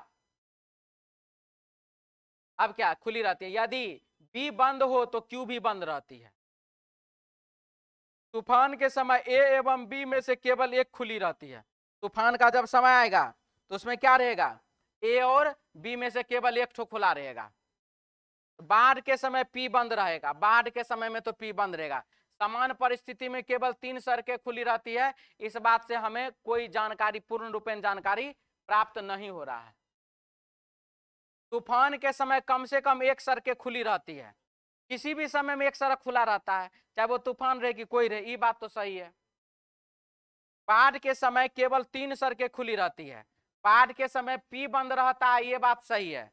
अब क्या खुली रहती है? यदि बी बंद हो तो क्यू भी बंद रहती है। तूफान के समय ए एवं बी में से केवल एक खुली रहती है। तूफान का जब समय आएगा तो उसमें क्या रहेगा? ए और बी में से केवल एक ठो खुला रहेगा। बाढ़ के समय पी बंद रहेगा, बाढ़ के समय में तो पी बंद रहेगा। समान परिस्थिति में केवल 3 सड़कें खुली रहती है। इस बात से हमें कोई जानकारी, पूर्ण रूपेण जानकारी प्राप्त नहीं हो रहा है। तूफान के समय कम से कम एक सड़कें खुली रहती है। किसी भी समय में एक सड़क खुला रहता है, चाहे वो तूफान रहे कि कोई रहे, ये बात तो सही है। बाढ़ के समय केवल 3 सड़कें खुली रहती है। बाढ़ के समय पी बंद रहता है, ये बात सही है,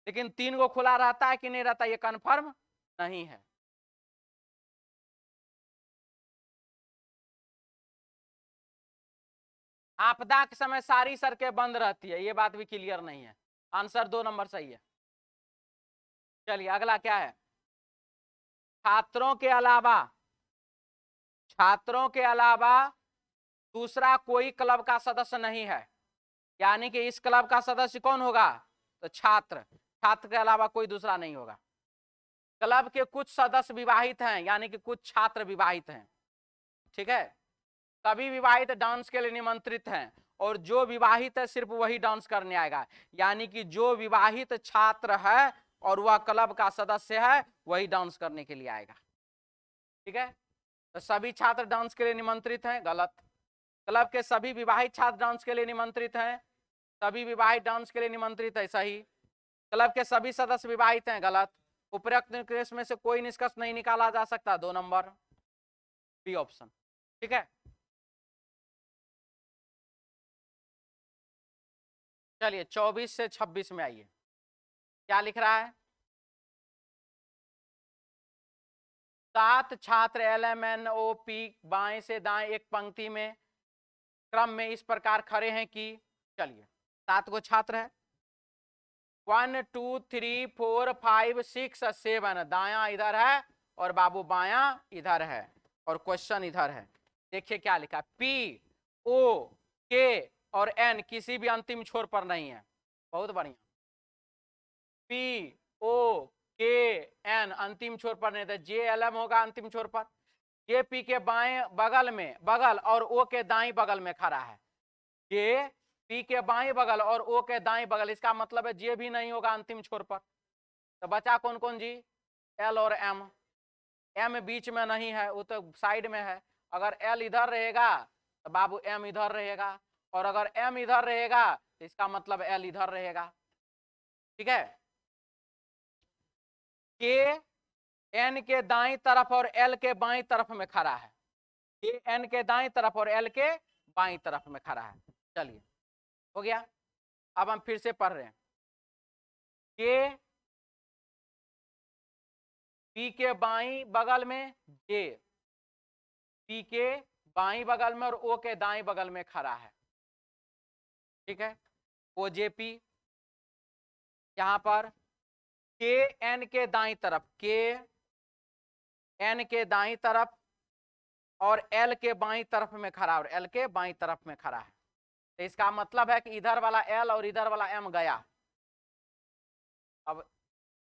लेकिन 3 को खुला रहता है कि नहीं रहता ये कंफर्म नहीं है। आपदा के समय सारी सड़कें बंद रहती है, ये बात भी क्लियर नहीं है। आंसर 2 नंबर सही है। चलिए, अगला क्या है? छात्रों के अलावा, छात्रों के अलावा दूसरा कोई क्लब का सदस्य नहीं है। यानी कि इस क्लब का सदस्य कौन होगा? तो छात्र, छात्र के अलावा कोई दूसरा नहीं होगा। क्लब के कुछ सदस्य विवाहित हैं, यानी कि कुछ छात्र विवाहित हैं। ठीक है, सभी विवाहित डांस के लिए निमंत्रित हैं, और जो विवाहित है सिर्फ वही डांस करने आएगा। यानी कि जो विवाहित छात्र है और वह क्लब का सदस्य है वही डांस करने के लिए आएगा। ठीक है, तो सभी छात्र डांस के लिए निमंत्रित हैं, गलत। क्लब के सभी विवाहित छात्र डांस के लिए निमंत्रित हैं, सभी विवाहित डांस के लिए निमंत्रित है, सही। क्लब के सभी सदस्य विवाहित हैं, गलत। उपरोक्त निष्कर्ष में से कोई निष्कर्ष नहीं निकाला जा सकता, 2 नंबर बी ऑप्शन। ठीक है, चलिए 24 से 26 में आइए, क्या लिख रहा है? 7 छात्र LMNOP बाएं से दाएं एक पंक्ति में क्रम में इस प्रकार खड़े हैं कि, चलिए 7 गो छात्र है, 1 2 3 4 5 6 7, दाया इधर है और बाबू बाया इधर है, और क्वेश्चन इधर है। देखिए क्या लिखा, P O K और N किसी भी अंतिम छोर पर नहीं है। बहुत बढ़िया, P O K N अंतिम छोर पर नहीं था। JLM होगा अंतिम छोर पर। जे पी के बाएं बगल में, बगल और ओ के दाएं बगल में खड़ा है। जे पी के बाएं बगल और ओ के दाएं बगल, इसका मतलब है जे भी नहीं होगा अंतिम छोर पर। तो बचा कौन कौन जी? एल और एम। एम बीच में नहीं है, वो तो साइड में है। अगर एल इधर रहेगा तो बाबू एम इधर रहेगा, और अगर एम इधर रहेगा तो इसका मतलब एल इधर रहेगा। ठीक है, के एन के दाई तरफ और एल के बाई तरफ में खड़ा है। के एन के दाई तरफ और एल के बाई तरफ में खड़ा है। चलिए, हो गया। अब हम फिर से पढ़ रहे हैं, के पी के बाई बगल में जे, पी के बाई बगल में और ओ के दाई बगल में खड़ा है। ठीक है, OJP यहां पर के एन के दाई तरफ, के एन के दाई तरफ और एल के बाई तरफ में खड़ा, और एल के बाई तरफ में खड़ा है। तो इसका मतलब है कि इधर वाला एल और इधर वाला एम गया, अब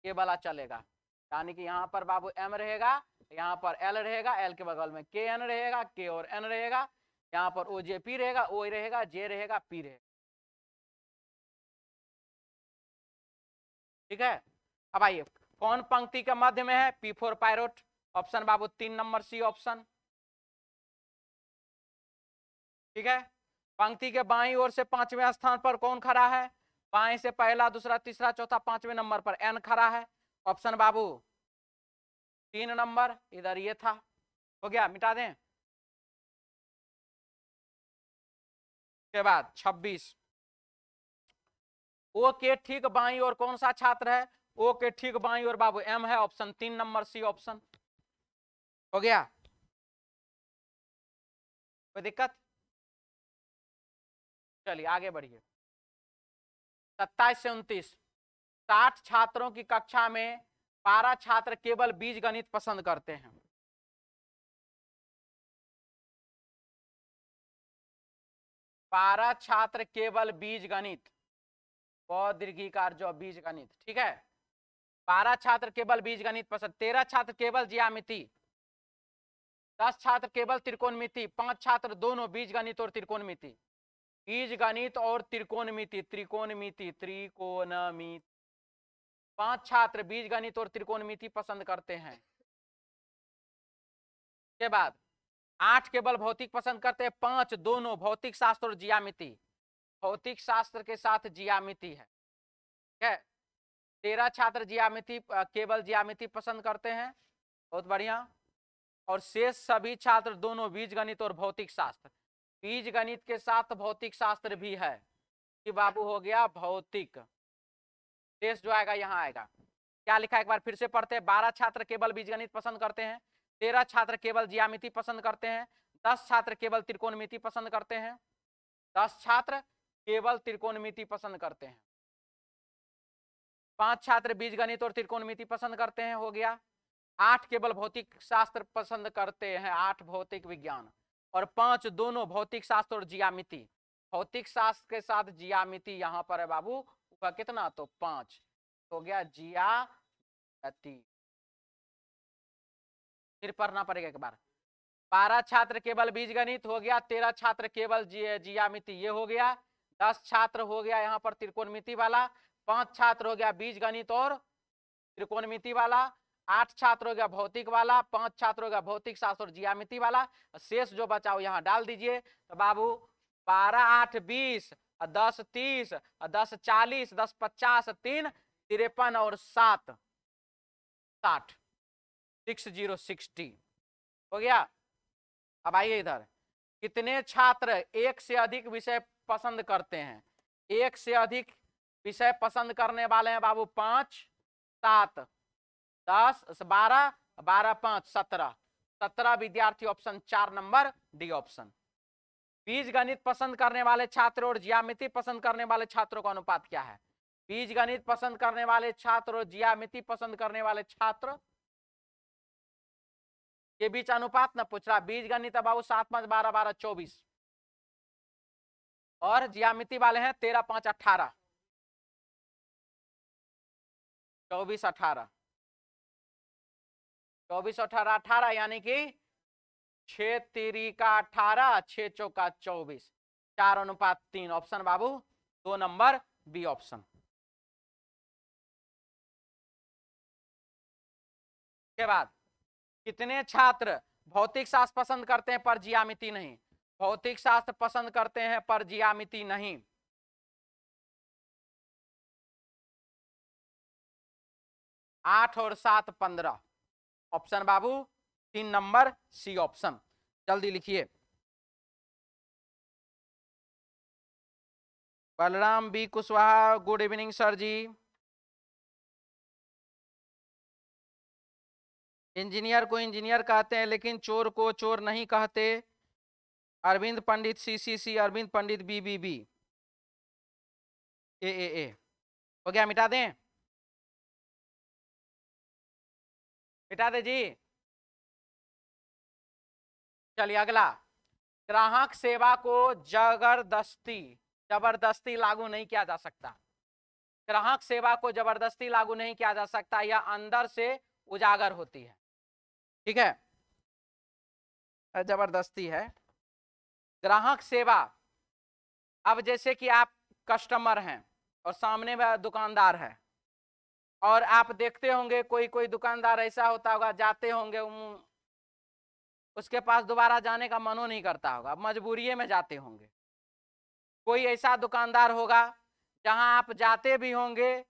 ये वाला चलेगा, यानी कि यहाँ पर बाबू एम रहेगा, यहाँ पर एल रहेगा, एल के बगल में के एन रहेगा, के और एन रहेगा, यहाँ पर OJP रहेगा, ओ रहेगा, जे रहेगा, पी रहेगा। ठीक है, अब आइए कौन पंक्ति के मध्य में है, P4 पायरोट, ऑप्शन बाबू 3 नंबर सी ऑप्शन। ठीक है, पंक्ति के बाईं ओर से 5वें स्थान पर कौन खड़ा है, बाएं से पहला, दूसरा, तीसरा, चौथा, 5वें नंबर पर एन खड़ा है, ऑप्शन बाबू 3 नंबर, इधर ये था, हो गया, मिटा दें। के बाद 26, ओ के ठीक बाईं ओर कौन सा छात्र है, ओ के ठीक बाईं ओर बाबू एम है, ऑप्शन 3 नंबर सी ऑप्शन। हो गया, कोई दिक्कत? चलिए आगे बढ़िए। 27 से 29, 60 छात्रों की कक्षा में 12 छात्र केवल बीजगणित पसंद करते हैं। बारह छात्र केवल बीजगणित, बहुत दीर्घिकार जो बीजगणित, ठीक है, 12 छात्र केवल बीजगणित पसंद, 13 छात्र केवल ज्यामिति, 10 छात्र केवल त्रिकोणमिति, 5 छात्र दोनों बीजगणित और त्रिकोणमिति, बीजगणित और त्रिकोणमिति, त्रिकोणमिति, त्रिकोणमिति, 5 छात्र बीजगणित और त्रिकोणमिति पसंद करते हैं। के बाद 8 केवल भौतिक पसंद करते हैं, 5 दोनों भौतिक शास्त्र और ज्यामिति, भौतिक शास्त्र के साथ ज्यामिति है। ठीक है, 13 छात्र ज्यामिति, केवल ज्यामिति पसंद करते हैं, बहुत बढ़िया, और शेष सभी छात्र दोनों बीजगणित और भौतिक शास्त्र, बीजगणित के साथ भौतिक शास्त्र भी है, कि बाबू हो गया भौतिक, शेष जो आएगा यहाँ आएगा। क्या लिखा एक बार फिर से पढ़ते हैं, 12 छात्र केवल बीजगणित पसंद करते हैं, 13 छात्र केवल ज्यामिति पसंद करते हैं, 10 छात्र केवल त्रिकोणमिति पसंद करते हैं, 10 छात्र केवल त्रिकोणमिति पसंद करते हैं, 5 छात्र बीजगणित और त्रिकोणमिति पसंद करते हैं, हो गया, 8 केवल भौतिक शास्त्र पसंद करते हैं, 8 भौतिक विज्ञान, और 5 दोनों भौतिक शास्त्र और ज्यामिति, भौतिक शास्त्र के साथ ज्यामिति यहाँ पर है बाबू का कितना, तो 5, हो गया ज्यामिति। फिर पढ़ना पड़ेगा एक बार, 12 छात्र केवल बीजगणित हो गया, 13 छात्र केवल ज्यामिति ये हो गया, 10 छात्र हो गया यहाँ पर त्रिकोणमिति वाला, 5 छात्र हो गया बीजगणित और त्रिकोणमिति वाला, 8 छात्र हो गया भौतिक वाला, 5 छात्र हो गया भौतिक शास्त्र और ज्यामिति वाला, शेष जो बचा यहाँ डाल दीजिए, तो बाबू 12 8 20, 10 30, 10 40, 10 50, 3 53 और 7 60, 60 हो गया। अब आइए इधर, कितने छात्र एक से अधिक विषय पसंद करते हैं, एक से अधिक विषय पसंद करने वाले हैं बाबू 5 7 10 12, 12 5 17, 17 विद्यार्थी, ऑप्शन 4 नंबर डी ऑप्शन। बीजगणित पसंद करने वाले छात्र और ज्यामिति पसंद करने वाले छात्रों का अनुपात क्या है, बीजगणित पसंद करने वाले छात्र और ज्यामिति पसंद करने वाले छात्र के बीच अनुपात ना पूछ रहा, बीजगणित बाबू 7 5 12 12 24, और ज्यामिति वाले हैं 13 5 18, 24 18, 24 18 18, यानी कि 6 3 का 18, 6 चौका 24, 4 अनुपात 3, ऑप्शन बाबू 2 नंबर बी ऑप्शन। के बाद कितने छात्र भौतिक शास्त्र पसंद करते हैं पर ज्यामिति नहीं, भौतिक शास्त्र पसंद करते हैं पर ज्यामिति नहीं, 8 और 7 15, ऑप्शन बाबू 3 नंबर सी ऑप्शन। जल्दी लिखिए, Balram B Kushwaha, good evening sir ji. Engineer को इंजीनियर कहते हैं लेकिन चोर को चोर नहीं कहते, अरविंद पंडित CCC, अरविंद पंडित BBB। ए हो गया, मिटा दें, मिटा दे जी। चलिए अगला, ग्राहक सेवा को जबरदस्ती जबरदस्ती लागू नहीं किया जा सकता। ग्राहक सेवा को जबरदस्ती लागू नहीं किया जा सकता, यह अंदर से उजागर होती है। ठीक है, जबरदस्ती है ग्राहक सेवा। अब जैसे कि आप कस्टमर हैं और सामने में दुकानदार है, और आप देखते होंगे कोई कोई दुकानदार ऐसा होता होगा, जाते होंगे उसके पास दोबारा जाने का मनो नहीं करता होगा, मजबूरी में जाते होंगे। कोई ऐसा दुकानदार होगा जहां आप जाते भी होंगे,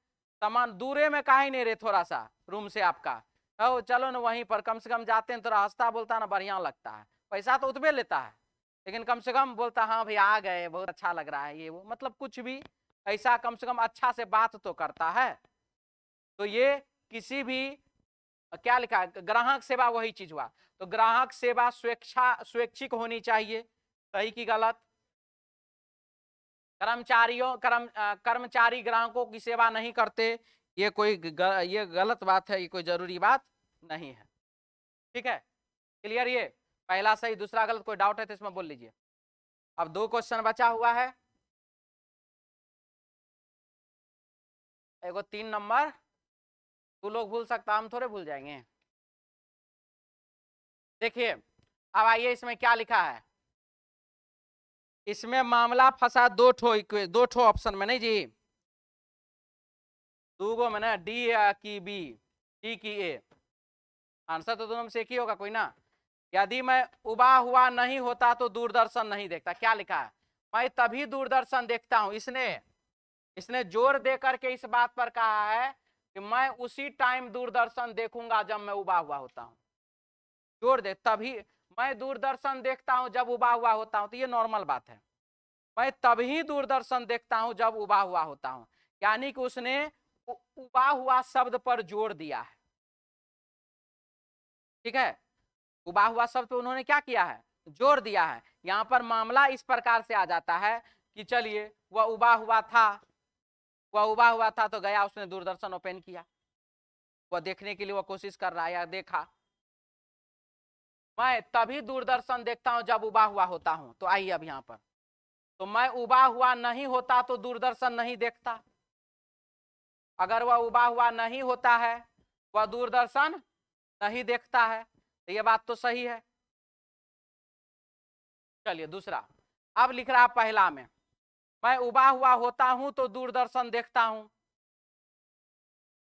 सामान दूरे में काहे नहीं रहे, थोड़ा सा रूम से आपका, ओ चलो ना वहीं पर, कम से कम जाते हैं तो हंसता बोलता ना, बढ़िया लगता है। पैसा तो उतने लेता है, लेकिन कम से कम बोलता हाँ भाई आ गए, बहुत अच्छा लग रहा है ये वो, मतलब कुछ भी ऐसा कम से कम अच्छा से बात तो करता है। तो ये किसी भी, क्या लिखा है, ग्राहक सेवा वही चीज हुआ। तो ग्राहक सेवा स्वैच्छिक होनी चाहिए, सही की गलत? कर्मचारी ग्राहकों की सेवा नहीं करते, ये कोई ये गलत बात है, ये कोई जरूरी बात नहीं है। ठीक है, क्लियर? ये पहला सही, दूसरा गलत, कोई डाउट है तो इसमें बोल लीजिए। अब 2 क्वेश्चन बचा हुआ है, एगो 3 नंबर, तू लोग भूल सकता, हम थोड़े भूल जाएंगे। देखिए अब आइए, इसमें क्या लिखा है, इसमें मामला फंसा दो ठो ऑप्शन में, नहीं जी, दूगो में ना, डी की बी, डी की ए, आंसर तो दोनों में से एक ही होगा कोई ना। यदि मैं उबा हुआ नहीं होता तो दूरदर्शन नहीं देखता, क्या लिखा है, मैं तभी दूरदर्शन देखता हूं। इसने जोर दे करके इस बात पर कहा है कि मैं उसी टाइम दूरदर्शन देखूंगा जब मैं उबा हुआ होता हूं। जोर दे, तभी मैं दूरदर्शन देखता हूं जब उबा हुआ होता हूं, तो ये नॉर्मल बात है। मैं तभी दूरदर्शन देखता हूं जब उबा हुआ होता हूं, यानी कि उसने उबा हुआ शब्द पर जोर दिया है। ठीक है, उबा हुआ शब्द पे उन्होंने क्या किया है, जोर दिया है। यहां पर मामला इस प्रकार से आ जाता है कि चलिए वह उबा हुआ था तो गया, उसने दूरदर्शन ओपन किया, वह देखने के लिए वह कोशिश कर रहा है या देखा। मैं तभी दूरदर्शन देखता हूं जब उबा हुआ होता हूं। तो आइए अब यहां पर, तो मैं उबा हुआ नहीं होता तो दूरदर्शन नहीं देखता, अगर वह उबा हुआ नहीं होता है वह दूरदर्शन नहीं देखता है, तो यह बात तो सही है। चलिए दूसरा, अब लिख रहा पहला में, मैं उबा हुआ होता हूं तो दूरदर्शन देखता हूं।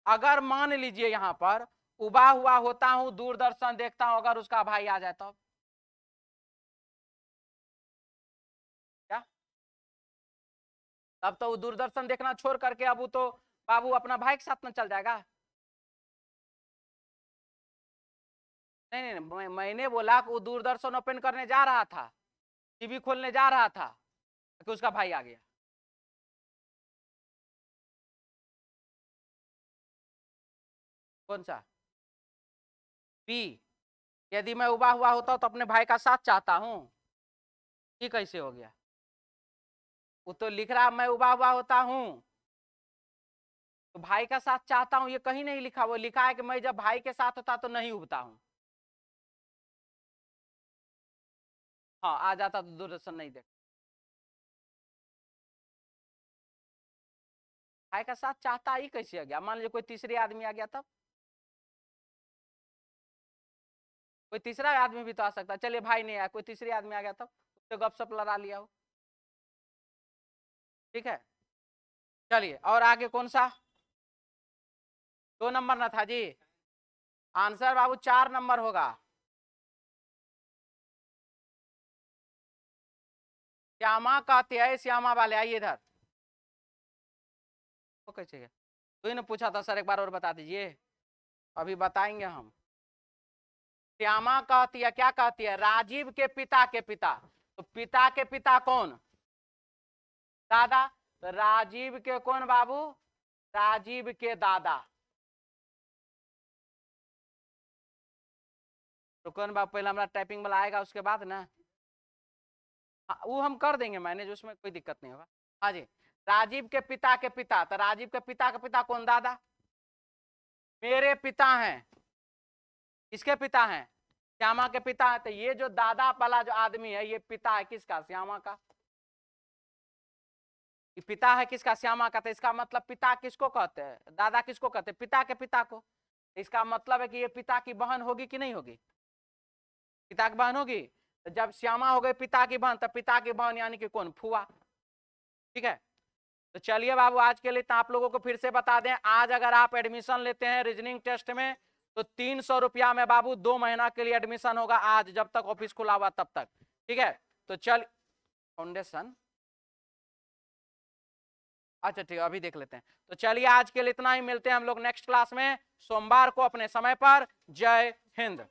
अगर मान लीजिए यहां पर उबा हुआ होता हूं दूरदर्शन देखता हूं, अगर उसका भाई आ जाए तो क्या, तब तो वो दूरदर्शन देखना छोड़ करके अब वो तो बाबू अपना भाई के साथ में चल जाएगा। नहीं नहीं, मैंने बोला कि वो दूरदर्शन ओपन करने जा रहा था, टीवी खोलने जा रहा था, कि उसका भाई आ गया। कौन सा बी? यदि मैं उबा हुआ होता तो अपने भाई का साथ चाहता हूं, ये कैसे हो गया? वो तो लिख रहा मैं उबा हुआ होता हूं तो भाई का साथ चाहता हूं, ये कहीं नहीं लिखा। वो लिखा है कि मैं जब भाई के साथ होता तो नहीं उबता हूं। हाँ, आ जाता तो दूरदर्शन नहीं देख। भाई का साथ चाहता ही कैसे आ गया? मान लीजिए कोई तीसरे आदमी आ गया तब, कोई तीसरा आदमी भी तो आ सकता है। चलिए भाई नहीं आया, कोई तीसरे आदमी आ गया तब, उससे गपशप लड़ा लिया हो। ठीक है, चलिए और आगे कौन सा, 2 नंबर ना था जी, आंसर बाबू 4 नंबर होगा। श्यामा कहते हैं, श्यामा वाले आइए इधर। वो कैसे गया? तो इन्होंने पूछा था सर एक बार और बता दीजिए, अभी बताएंगे हम। श्यामा कहती है, क्या कहती है, राजीव के पिता के पिता। तो पिता के पिता कौन? दादा। तो राजीव के कौन बाबू? राजीव के दादा। तो कौन बाबू, पहले हमारा टाइपिंग वाला आएगा उसके बाद ना। हाँ, वो हम कर देंगे मैनेज, उसमें कोई दिक्कत नहीं होगा। हाँ जी, राजीव के पिता के पिता, तो राजीव के पिता का पिता कौन? दादा। मेरे पिता हैं, किसके पिता हैं? श्यामा के पिता है। तो ये जो दादा वाला जो आदमी है, ये पिता है किसका? श्यामा का। ये पिता है किसका? श्यामा का। तो इसका मतलब पिता किसको कहते हैं? दादा किसको कहते हैं? पिता के पिता को। इसका मतलब है कि ये पिता की बहन होगी कि नहीं होगी? पिता की बहन होगी। तो जब श्यामा हो गई पिता की बहन, तब पिता की बहन यानी कि कौन? फुआ। ठीक है। तो चलिए बाबू, आज के लिए तो आप लोगों को फिर से बता दें, आज अगर आप एडमिशन लेते हैं रीजनिंग टेस्ट में, तो 300 रुपया में बाबू 2 महीना के लिए एडमिशन होगा, आज जब तक ऑफिस खुला हुआ तब तक। ठीक है। तो चल फाउंडेशन, अच्छा ठीक है, अभी देख लेते हैं। तो चलिए आज के लिए इतना ही, मिलते हैं हम लोग नेक्स्ट क्लास में सोमवार को अपने समय पर। जय हिंद।